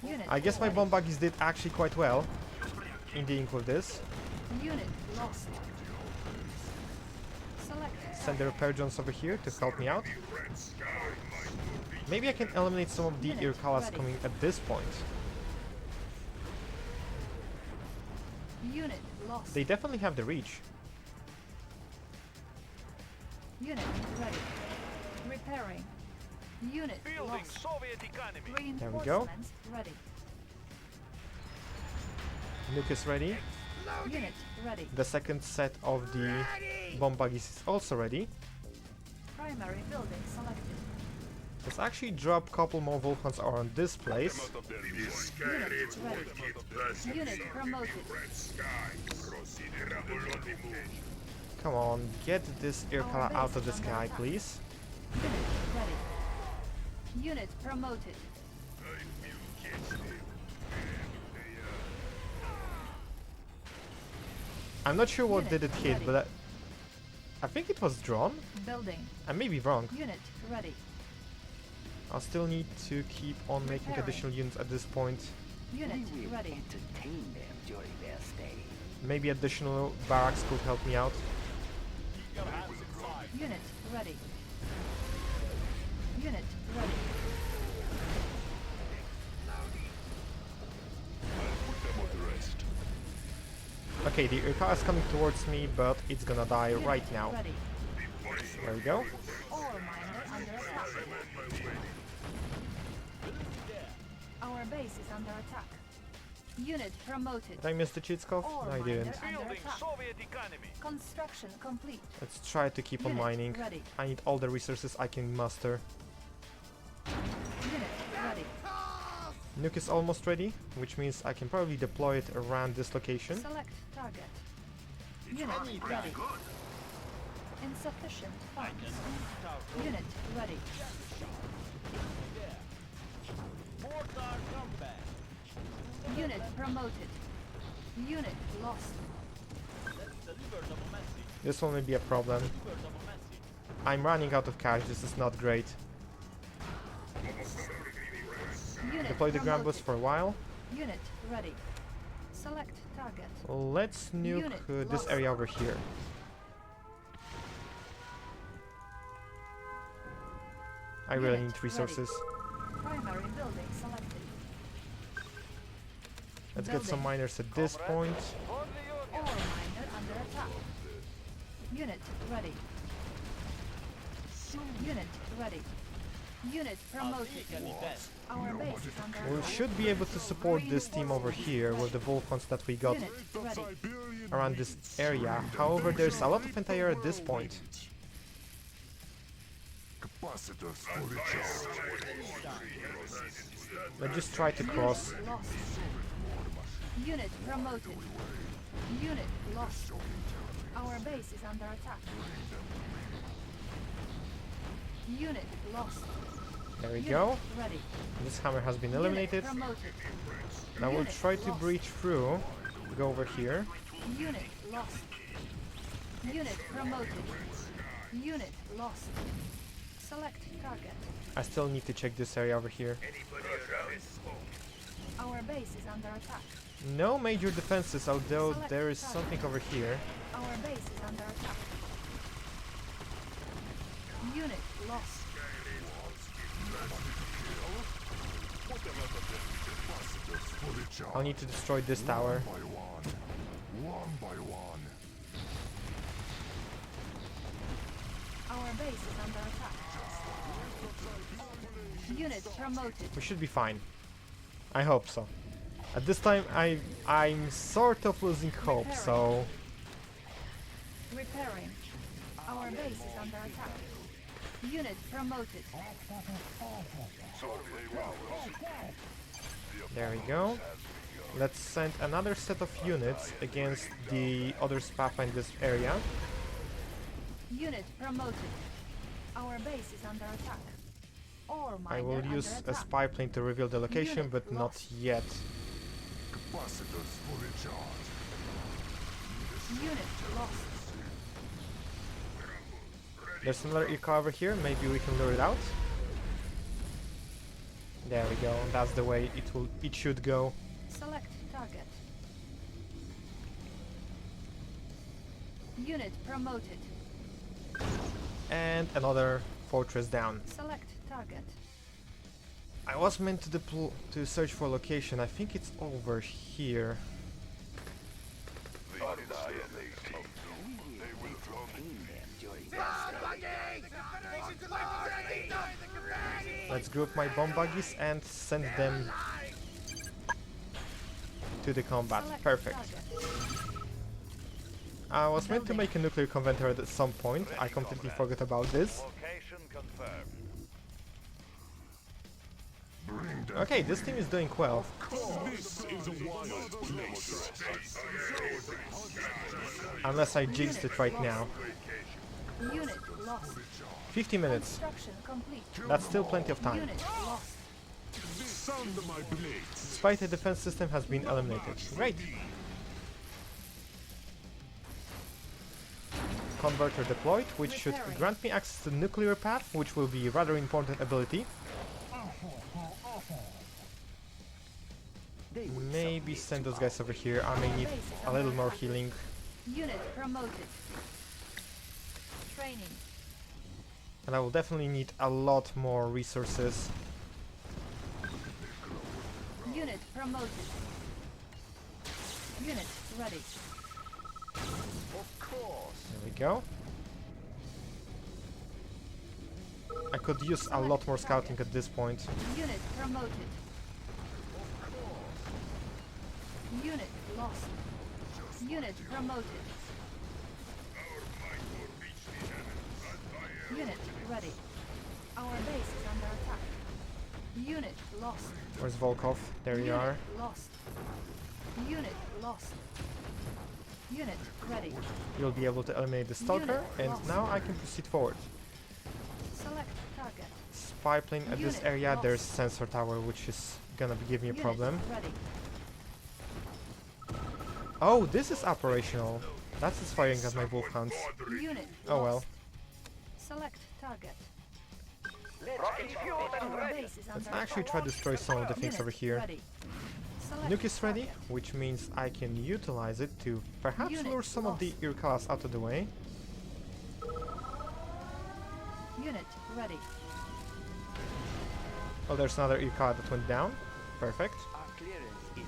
Unit I guess my ready. bomb buggies did actually quite well in dealing with this. Unit lost. Select Send the repair drones over here to help me out. Maybe I can eliminate some of the Unit Irkalas ready. coming at this point. Unit lost. They definitely have the reach. Unit ready. Repairing. Unit Building lost. Soviet economy. There we go. Reinforcements ready. Nuke is ready. Unit ready. The second set of the bomb buggies is also ready. Primary building selected. Let's actually drop a couple more Vulcans around this place. Unit ready. Unit promoted. Come on, get this Irkala out of the sky, please. Unit ready. Unit promoted. I'm not sure what Unit did it hit, ready. but I think it was drone. Building. I may be wrong. Unit ready. I'll still need to keep on making Repairing. additional units at this point. Unit ready. Entertain them during their stay. Maybe additional barracks could help me out. Unit ready. Unit ready. Okay, the Urka is coming towards me, but it's gonna die Unit right now. Ready. There we go. Ore miner under attack. Our base is under attack. Unit promoted. Did I miss the Chitskov? Ore No, I miner didn't. under Building attack. Soviet economy. Construction complete. Let's try to keep on Unit mining. ready. I need all the resources I can muster. Unit ready. Nuke is almost ready, which means I can probably deploy it around this location. Select target. Unit ready. Insufficient funds. Unit ready. Mortar combat. Unit promoted. Unit lost. Deliver the message. This one may be a problem. Deliver the message. I'm running out of cash, this is not great. Unit Deploy the ground boost promoted. for a while. Unit ready. Select target. Let's nuke Unit this lost. area over here. I really Unit need resources. Primary building selected. Let's get some Building. miners at this point. For the Ore Union. miner under attack. Unit ready. Unit ready. Unit promoted. Our base is under We attack. should be able to support this team over here with the Volkons that we got Unit ready. Siberian around this area. However, there's a lot of anti-air at this point. capacitors for recharge. Let's just try to cross. Lost. Unit promoted. Unit lost. Our base is under attack. Unit lost. There we Unit go. ready. This hammer has been eliminated. Unit promoted. Now we'll Unit try to lost. breach through. Go over here. Unit lost. Unit promoted. Unit lost. Select target. I still need to check this area over here. Our base is under attack. No major defenses, although Select there is target. something over here. Our base is under attack. Unit lost. Capacitors for recharge. I'll need to destroy this tower. One by one. One by one. Our base is under attack. Unit promoted. We should be fine. I hope so. At this time, I'm sort of losing hope, so Repairing. Our base is under attack. Unit promoted. there we go. Let's send another set of units against the other spaffle in this area. Unit promoted. Our base is under attack. Ore miner I will under use a attack. spy plane to reveal the location, Unit but not lost. yet. Capacitors for recharge. Unit lost. There's another Ika over here. Maybe we can lure it out. There we go. That's the way it should go. Select target. Unit promoted. And another fortress down. Select target. I was meant to search for location. I think it's over here. Let's group my bomb buggies and send them to the combat. Select Perfect. target. I was meant to make a nuclear converter at some point. I completely forgot about this. Location confirmed. Bring them. Okay, this team is doing well. This is a wild place. Unless I jinxed it right now. Unit lost. 50 minutes. Construction complete. That's still plenty of time. Unit lost. Sound my blades. Despite the defense system has been eliminated. Great. Converter deployed, which should Repairing. grant me access to the nuclear path, which will be a rather important ability. Maybe send those guys over here. I may need a little more healing. Unit promoted. Training. And I will definitely need a lot more resources. Unit promoted. Unit ready. Of course. There we go. I could use a lot more scouting at this point. Unit promoted. Unit lost. Unit promoted. Unit ready. Our base is under attack. Unit lost. Where's Volkov? There you are. Lost. Unit lost. Unit ready. You'll be able to eliminate the stalker, and now I can proceed forward. Select target. Spy plane at this Unit area, lost. there's sensor tower, which is gonna give me a Unit problem. ready. Oh, this is operational. That's just firing at my wolfhounds. Unit Oh well. lost. Select target. Rocket fuel and Our ready. base is Let's under actually try to destroy some of the things Unit over here. ready. Select Nuke is ready, target. which means I can utilize it to perhaps Unit lure some of the lost. Irkalas out of the way. Unit ready. Oh, there's another Irkala that went down. Perfect. Our clearance is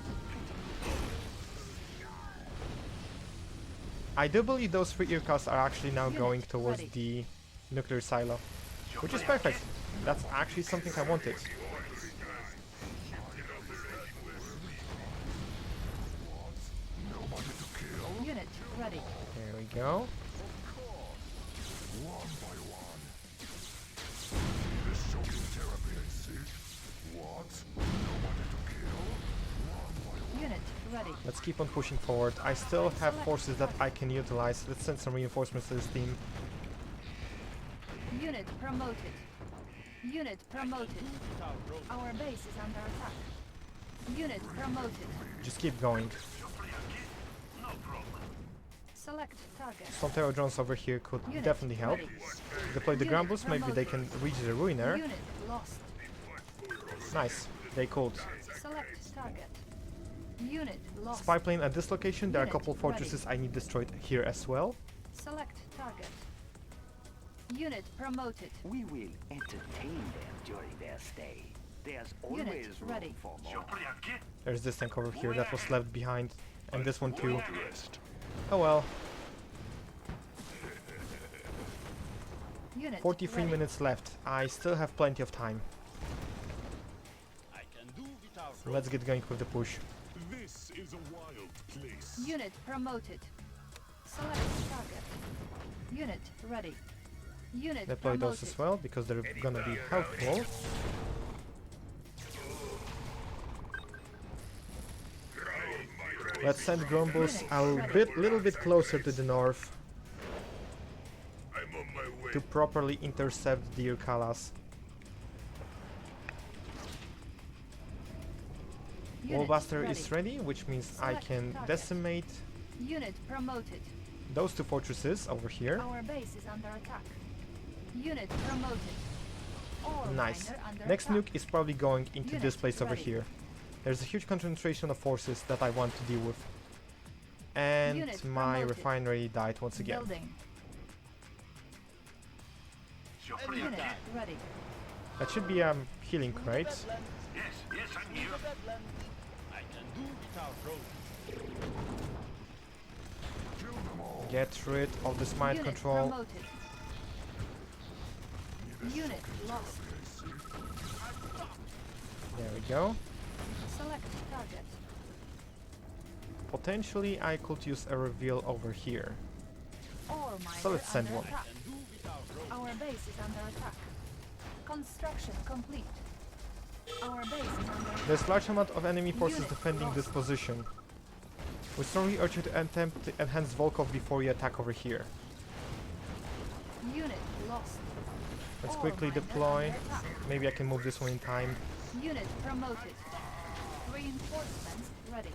I do believe those 3 Irkalas are actually now Unit going towards ready. the nuclear silo, which is perfect. That's actually something I wanted. Unit ready. There we go. Unit ready. Let's keep on pushing forward. I still have forces that I can utilize. Let's send some reinforcements to this team. Unit promoted. Unit promoted. Our base is under attack. Unit promoted. Just keep going. Select target. Some terror drones over here could Unit definitely help. ready. Deploy the Unit Grumbles, maybe they can reach the Ruiner. Unit lost. Nice, they could. Select target. Unit lost. Spy plane at this location, there are a Unit couple ready. fortresses I need destroyed here as well. Select target. Unit promoted. We will entertain them during their stay. There's Unit always room ready. for more. There's this tank over here that was left behind, and this one too. Oh well, Unit 43 ready. minutes left. I still have plenty of time. I can do without So let's get going with the push. This is a wild place. Unit promoted. Select target. Unit ready. Unit Deploy promoted. those as well, because they're gonna be helpful. Let's send Grumbles a little bit closer to the north I'm on my way. to properly intercept the Irkalas. Unit Wallbuster ready. is ready, which means I Select can target. decimate Unit promoted. those 2 fortresses over here. Our base is under attack. Unit promoted. All Nice. miner under Next attack. nuke is probably going into Unit this place over ready. here. There's a huge concentration of forces that I want to deal with. And Unit my promoted. refinery died once again. Building. Unit ready. That should be a healing crate. I can do without road. Get rid of this mind Unit control. promoted. Unit lost. There we go. Select target. Potentially I could use a reveal over here. Ore miner So let's send under one. attack. Our base is under attack. Construction complete. Our base is under attack. There's large amount of enemy forces Unit defending this lost. position. We strongly urge you to attempt to enhance Volkov before you attack over here. Unit lost. Let's Ore quickly miner deploy. under attack. Maybe I can move this one in time. Unit promoted. Reinforcements ready.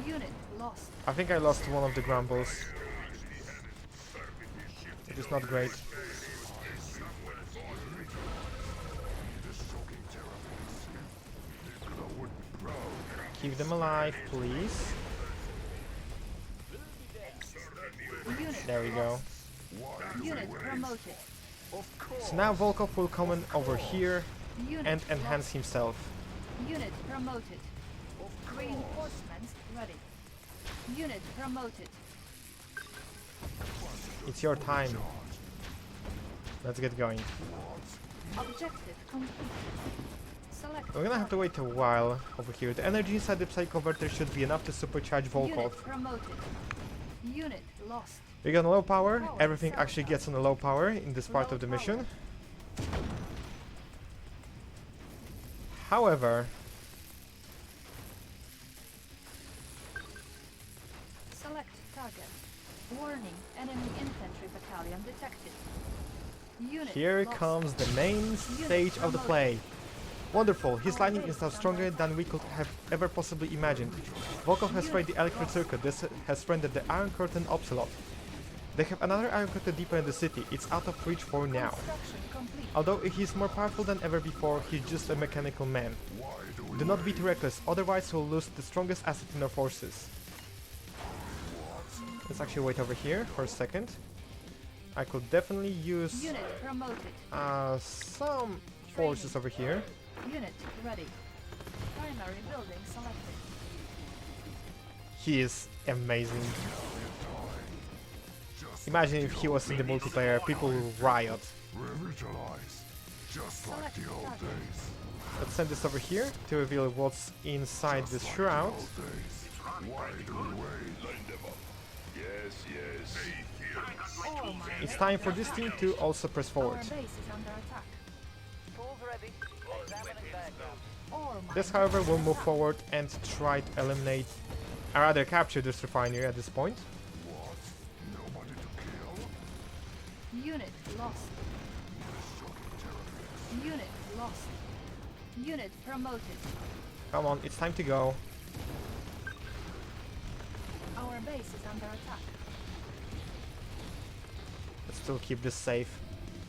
Unit lost. I think I lost one of the Grumbles. It is not great. Keep them alive, please. Unit There we go. Unit promoted. So now Volkov will come in over here Unit and enhance himself. lost. Unit promoted. Reinforcements ready. Unit promoted. It's your time. Let's get going. Objective complete. Select We're gonna have to wait a while over here. The energy inside the Psy converter should be enough to supercharge Volkov. Unit promoted. Unit lost. We got low power. Everything actually gets on a low power in this part of the mission. However, Select target. Warning, enemy infantry battalion detected. Unit here lost. comes the main stage of the play. Wonderful, his lightning is now stronger than we could have ever possibly imagined. Volkov has sprayed the electric circuit. This has rendered the Iron Curtain obsolete. They have another Iron Curtain deeper in the city. It's out of reach for now. Construction complete. Although he's more powerful than ever before, he's just a mechanical man. Do not be too reckless, otherwise we'll lose the strongest asset in our forces. Let's actually wait over here for a second. I could definitely use Unit promoted. some forces over here. Unit ready. Primary building selected. He is amazing. Imagine if he was in the multiplayer, people will riot. Revitalize, just like the old days. Let's send this over here to reveal what's inside this shroud. Why do we wait? Yes, yes. All miners It's time for this team to also press Our forward. base is under attack. Tools ready. Examining diagram. All This, miners however, will move forward and try to eliminate, or rather capture this refinery at this point. What? Nobody to kill? Unit lost. Unit lost. Unit promoted. Come on, it's time to go. Our base is under attack. Let's still keep this safe.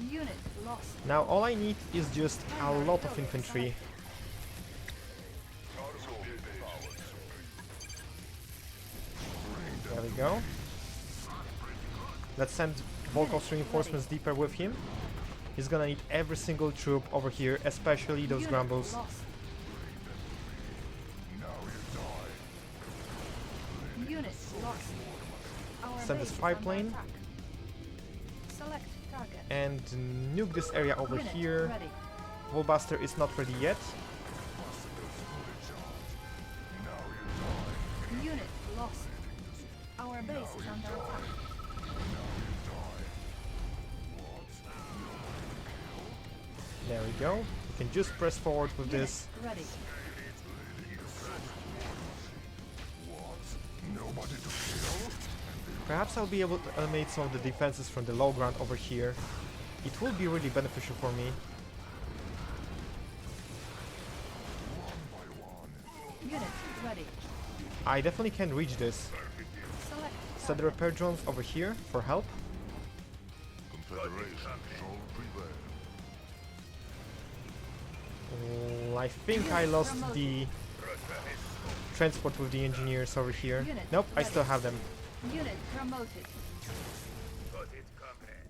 Unit lost. Now all I need is just a lot of infantry. There we go. Let's send Volkov's reinforcements deeper with him. He's gonna need every single troop over here, especially those Unit grumbles. lost. Unit lost. Our Send base the is spy under plane. attack. Select target. And nuke this area over Unit here. ready. Wallbuster is not ready yet. Unit lost. Our base is under attack. There we go. We can just press forward with Unit this. ready. Nobody to kill? Perhaps I'll be able to eliminate some of the defenses from the low ground over here. It will be really beneficial for me. Unit ready. I definitely can reach this. Select Set the target. repair drones over here for help. Confederation shall prevail. I think I lost the transport with the engineers over here. Unit Nope, I ready. still have them. Unit promoted.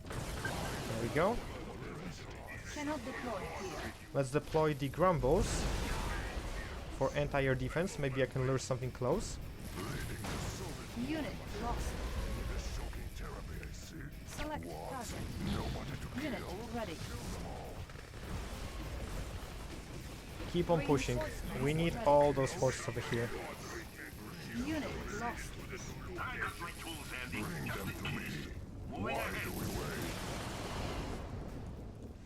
There we go. Cannot deploy here. Let's deploy the grumbles for anti-air defense. Maybe I can lure something close. Unit lost. Shocking therapy, I see. Select target. Nobody to Unit ready. Keep on pushing. We need all those forces over here. Unit lost.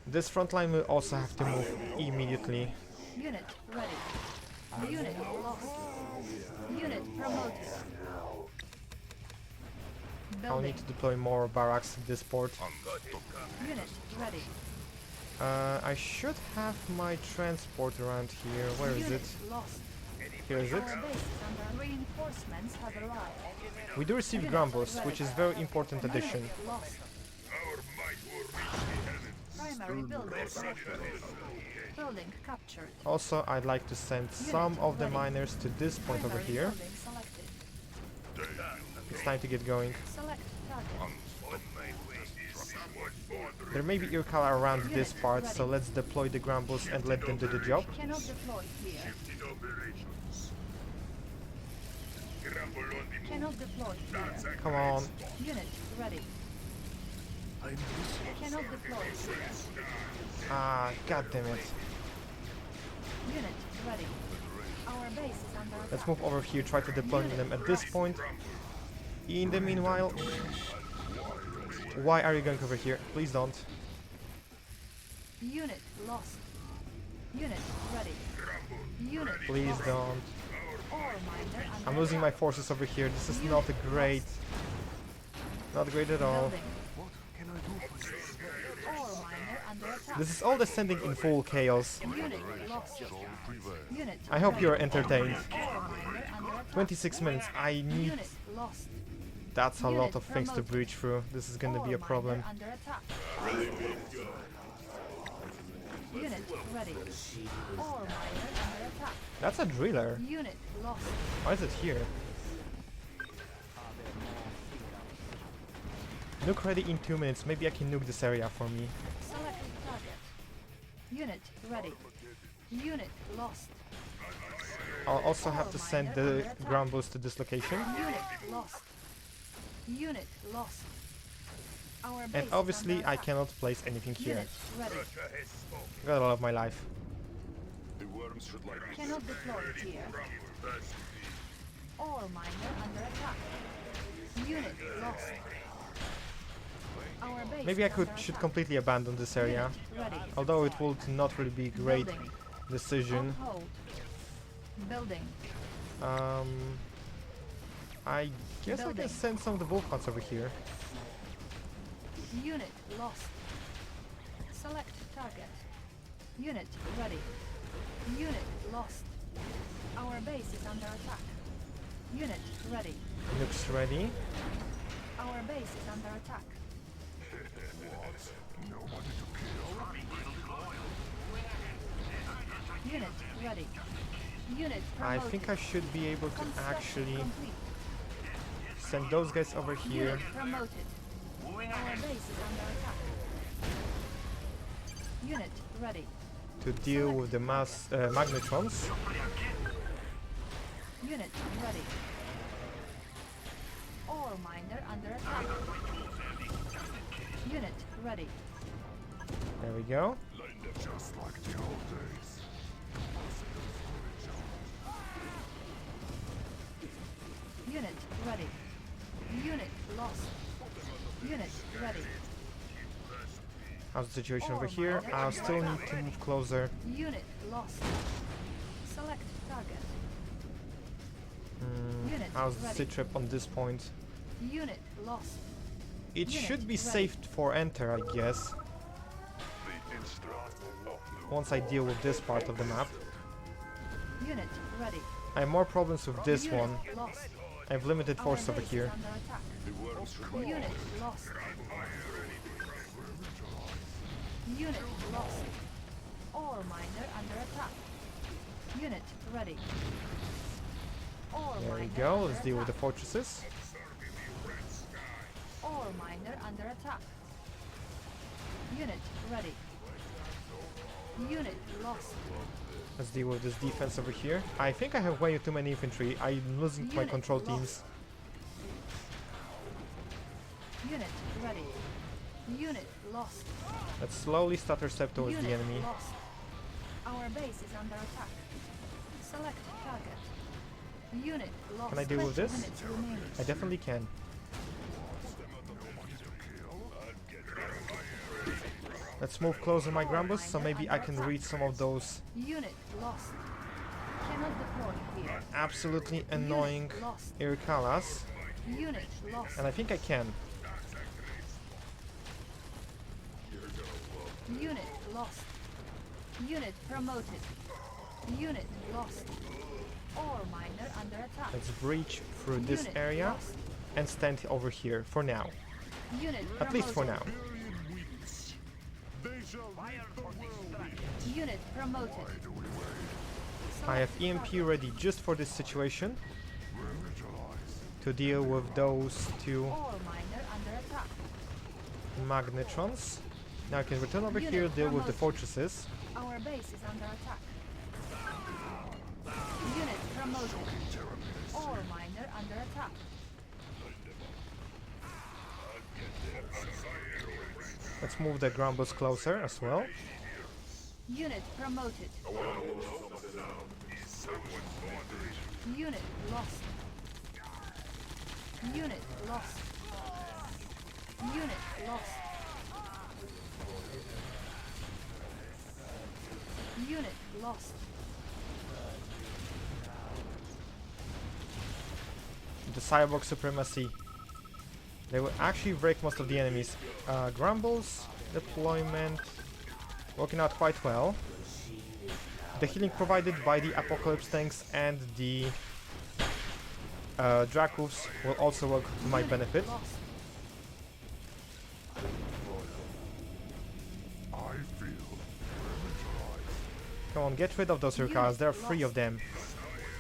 This front line will also have to move immediately. Unit ready. Unit lost. Unit promoted. I'll Building. need to deploy more barracks at this port. Unit ready. I should have my transport around here. Where is Unit it? lost. Here is it. Our base is under reinforcements have arrived. We do receive grumbles, which is very important addition. Unit lost. Primary building selected. Building captured. Also, I'd like to send some of the miners to this point over Primary here. building selected. It's time to get going. Select target. There may be Irkala around this part, so let's deploy the grumbles and let them do the job. Cannot deploy here. Cannot deploy here. Come on. Unit ready. Cannot deploy here. Ah, god damn it. Unit ready. Our base is under attack. Let's move over here, try to deploy them at this point. In the meanwhile... Why are you going over here? Please don't. Unit lost. Unit ready. Unit Please lost. don't. Ore miner under I'm losing my attack. forces over here. This is not a great... Not great at all. Building. Ore miner under attack. This is all descending in full chaos. Unit lost. Unit I hope ready. you're entertained. Ore miner under attack. 26 minutes. I need... Unit lost. That's a lot Unit of things to promoted. breach through. This is gonna be a Ore problem. miner under attack. Unit ready. Ore miner under attack. That's a driller. Unit lost. Why is it here? Nuke ready in 2 minutes. Maybe I can nuke this area for me. Select target. Unit ready. Unit lost. I'll also have to send the ground boost to this location. Unit lost. Unit lost. Our base And is obviously under I attack. cannot place anything here. Unit ready. Got a lot of my life. The worms should like me. Cannot deploy here. Ore miner under attack. Unit lost. Our base Maybe I is should under attack. completely abandon this area. Ready. Although it would not really be a great Building. decision. On hold. Building. I guess I Building. can send some of the Volkovs over here. Unit lost. Select target. Unit ready. Unit lost. Our base is under attack. Unit ready. Nukes ready. Our base is under attack. Unit ready. Unit I promoted. think I should be able to Construction actually complete. send those guys over here. Unit promoted. Our base is under attack. Unit ready. To deal with the magnetrons. Unit ready. Ore miner under attack. Unit ready. There we go. Just like the old days. Unit ready. Unit lost. Unit ready. How's the situation over here? I'll still need to move closer. Unit lost. Select target. Unit How's the ready. sit-rep on this point? Unit lost. It Unit should be ready. saved for enter, I guess. The instrument of Once I deal with this part of the map. Unit ready. I have more problems with this Unit one. lost. I have limited Our force over base is here. under attack. the worms should like Unit lost. Unit lost. Ore miner under attack. Unit ready. Ore There we miner go. under Let's deal with the attack. fortresses. Ore miner under attack. Unit ready. Unit lost. Let's deal with this defense over here. I think I have way too many infantry. I'm losing my Unit control lost. teams. Unit ready. Unit lost. Let's slowly start our step towards Unit the enemy. lost. Our base is under attack. Select target. Unit lost. Can I deal with 20 this? minutes remaining. I definitely can. Let's move closer my Grambus, so maybe I can reach some of those Unit lost. Cannot deploy here. absolutely annoying Unit lost. Irkalas. Unit lost. And I think I can. Unit lost. Unit promoted. Unit lost. Ore miner under attack. Let's breach through this Unit area lost. and stand over here for now. Unit At least for now. billion wings. They shall lead the whirlwind. Unit promoted. I have Select EMP target. ready just for this situation to deal with those two Ore miner under attack. magnetrons. Now I can return over Unit here, deal with the promoted. fortresses. Our base is under attack. Unit promoted. Ore miner under attack. Let's move the Grumbles closer as well. Unit promoted. Unit lost. Unit lost. Unit lost. Unit lost. The Cyborg Supremacy. They will actually break most of the enemies. Grumbles deployment working out quite well. The healing provided by the Apocalypse tanks and the Dracoves will also work to my benefit. Lost. I feel Come on, get rid of those Urkas, there are 3 of them.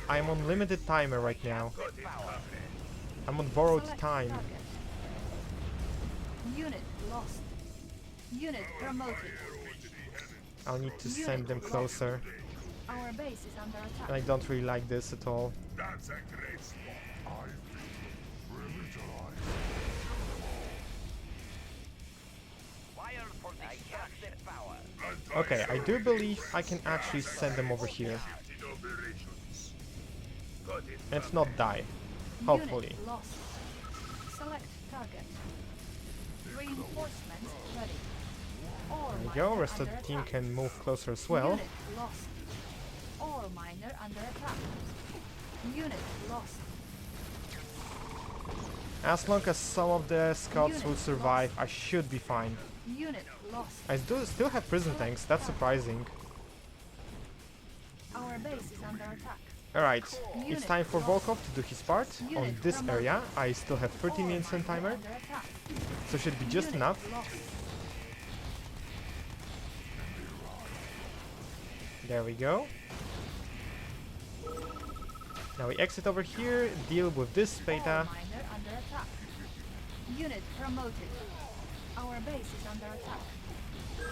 I'm on limited timer right now. I'm on borrowed Select time. target. Unit lost. Unit promoted. I'll need to send them closer. Our base is under attack. And I don't really like this at all. that's a great spot. I feel revitalized. Wire for destructive power. Okay, I do believe I can actually send them over here Operations. and not die. Hopefully. Unit lost. Select target. Reinforcements ready. Ore There we miner go, rest of under the team attack. can move closer as well. Unit lost. Ore miner under attack. Unit lost. As long as some of the scouts Unit will survive, I should be fine. Unit lost. I do still have prison tanks, that's surprising. Our base is under attack. Alright, it's time for Volkov to do his part on Unit this promoted. area. I still have 30 minutes on timer, Under attack. so should be just Unit enough. lost. There we go. Now we exit over here, deal with this Ore beta. miner under attack. Unit promoted. Our base is under attack.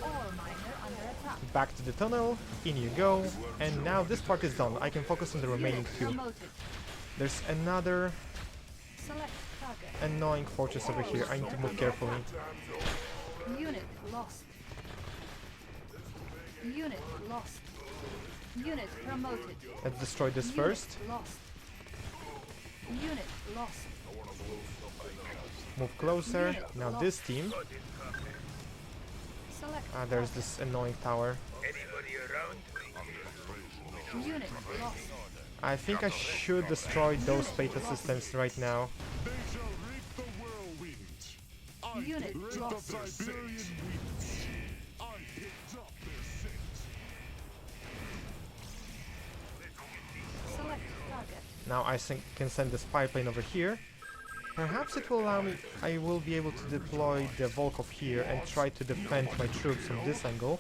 Ore miner under attack. Back to the tunnel, in you go. And now this part is done, I can focus on the remaining Unit 2. promoted. There's another Select target. annoying fortress over here, I need to move carefully. Unit lost. Unit lost. Unit promoted. Let's destroy this Unit first. lost. Unit lost. Move closer. Now this team. Select There's this annoying tower. unit lost. I I think I should destroy those beta systems right now. They shall reap the whirlwind. I Unit picked up lost. Siberian winds. I picked up their scent. Select target. Now I can send the spy plane over here. Perhaps it will allow me, I will be able to deploy the Volkov here and try to defend my troops from this angle.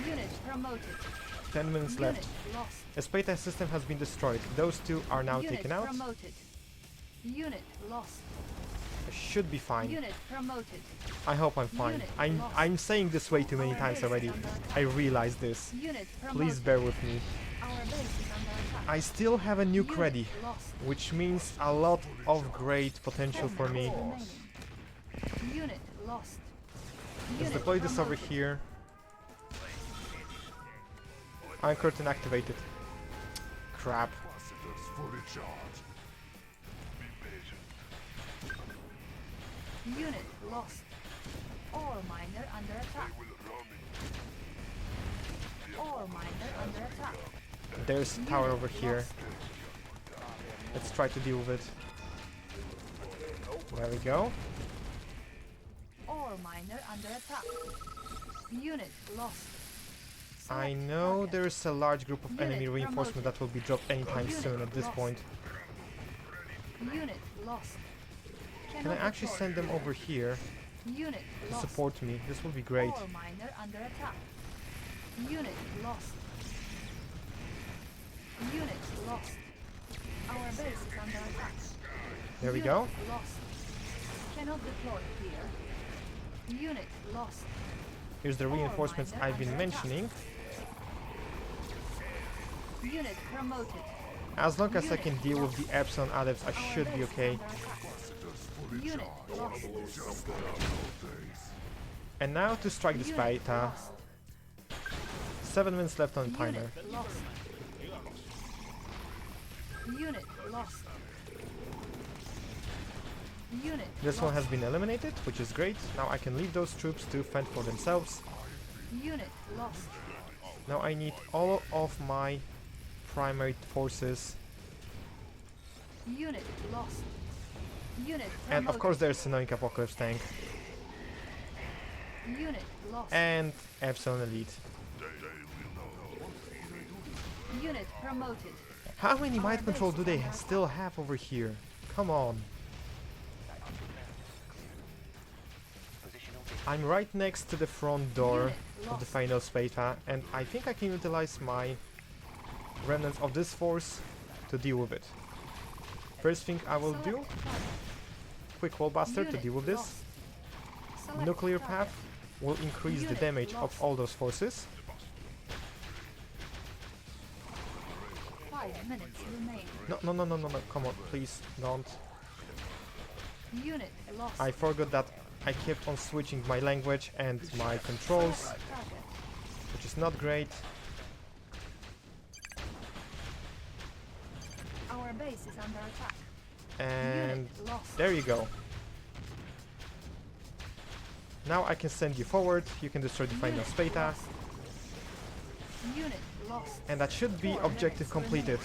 Unit promoted. 10 minutes Unit left. lost. A beta system has been destroyed. Those 2 are now Unit taken out. promoted. Unit lost. I should be fine. Unit promoted. I hope I'm fine. Unit I'm lost. saying this way too many Our times base is already. under attack. I realize this. Unit promoted. Please bear with me. Our base is under attack. I still have a nuke Unit ready, lost. which means a lot of great potential 10 for me. minutes remaining. Unit lost. Let's Unit deploy this over promoted. here. Iron curtain activated. Crap. Capacitors fully charged. Be patient. Unit lost. Ore miner under attack. Ore miner under attack. There's a tower Unit over here. lost. Let's try to deal with it. There we go. Ore miner under attack. Unit lost. I Select know target. there's a large group of Unit enemy reinforcement that will be dropped anytime Unit soon at this lost. point. Unit lost. Can I actually send them over here Unit to lost. support me? This would be great. Ore miner under attack. Unit lost. Unit lost. Our base is under attack. There we Unit go. Lost. Cannot deploy here. Unit lost. Here's the reinforcements I've been mentioning. Unit promoted. As long as I can deal with the Epsilon adepts, I should be okay. Unit lost. And now to strike this beta. 7 minutes left on the timer. Unit lost. Unit lost. Unit This one lost. has been eliminated, which is great. Now I can leave those troops to fend for themselves. Unit lost. Now I need all of my primary forces. Unit lost. Unit And of promoted. course there's annoying Apocalypse tank. Unit lost. And Epsilon Elite. Unit promoted. How many mind control do they still have over here? Come on. I'm right next to the front door Unit of the lost. final beta, and I think I can utilize my remnants of this force to deal with it. First thing I will do, Select target. quick wallbuster to Unit deal with this. lost. Select Nuclear target. path will increase the Unit damage of lost. all those forces. 5 minutes remain. No, come on, please, don't. Unit lost. I forgot that I kept on switching my language and my controls, Select target. which is not great. Our base is under attack. And Unit lost. there you go. Now I can send you forward, you can destroy the final Unit beta, lost. Unit lost. and that should be 4 objective minutes completed.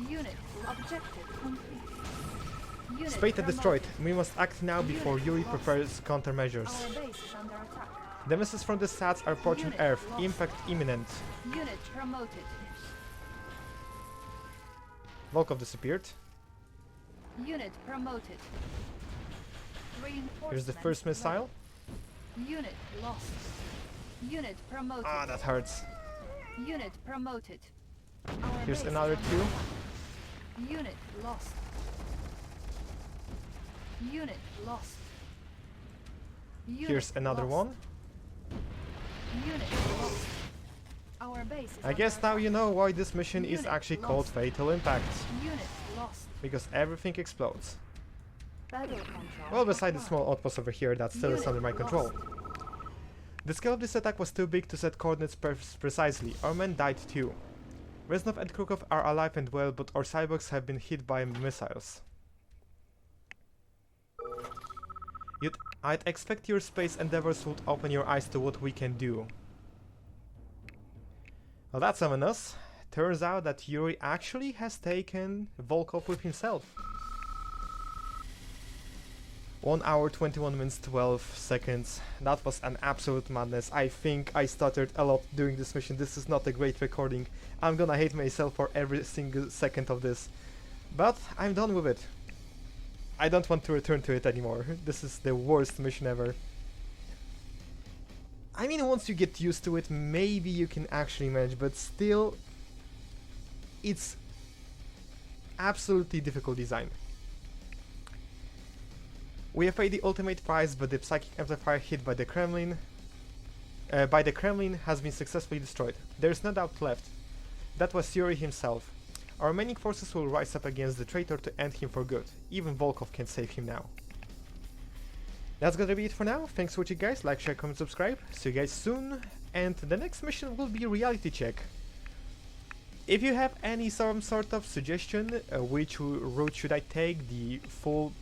Unit objective complete. Unit Beta destroyed. promoted. We must act now before Unit Yuri lost. prepares countermeasures. Our base is under attack. The missiles from the SATs are approaching Unit Earth. lost. Impact imminent. Unit promoted. Volkov disappeared. Unit promoted. Here's the first missile. Unit lost. Unit promoted. Ah, that hurts. Unit promoted. Our Here's base is another under 2. attack. Unit lost. Unit lost. Unit Here's another lost. 1. Unit lost. Our base is I guess under now you attack. know why this mission is Unit actually lost. called Fatal Impact. Unit lost. Because everything explodes. Battle control. Well, beside the small outpost over here that still is Unit under my control. lost. The scale of this attack was too big to set coordinates precisely. Our men died too. Reznov and Krukov are alive and well, but our cyborgs have been hit by missiles. I'd expect your space endeavors would open your eyes to what we can do. Well, that's ominous. Turns out that Yuri actually has taken Volkov with himself. 1 hour 21 minutes 12 seconds. That was an absolute madness. I think I stuttered a lot during this mission. This is not a great recording. I'm gonna hate myself for every single second of this. But I'm done with it. I don't want to return to it anymore. This is the worst mission ever. I mean, once you get used to it, maybe you can actually manage, but still, it's absolutely difficult design. We have paid the ultimate price, but the Psychic Amplifier hit by the Kremlin has been successfully destroyed. There is no doubt left. That was Yuri himself. Our remaining forces will rise up against the traitor to end him for good. Even Volkov can save him now. That's gonna be it for now. Thanks for watching, guys. Like, share, comment, subscribe. See you guys soon. And the next mission will be reality check. If you have any sort of suggestion, which route should I take? The full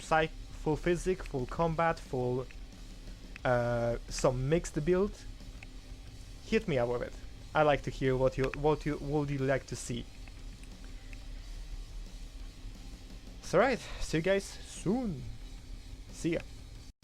physics, full combat, full some mixed build? Hit me up with it. I like to hear what you would like to see. So right, see you guys soon. See ya.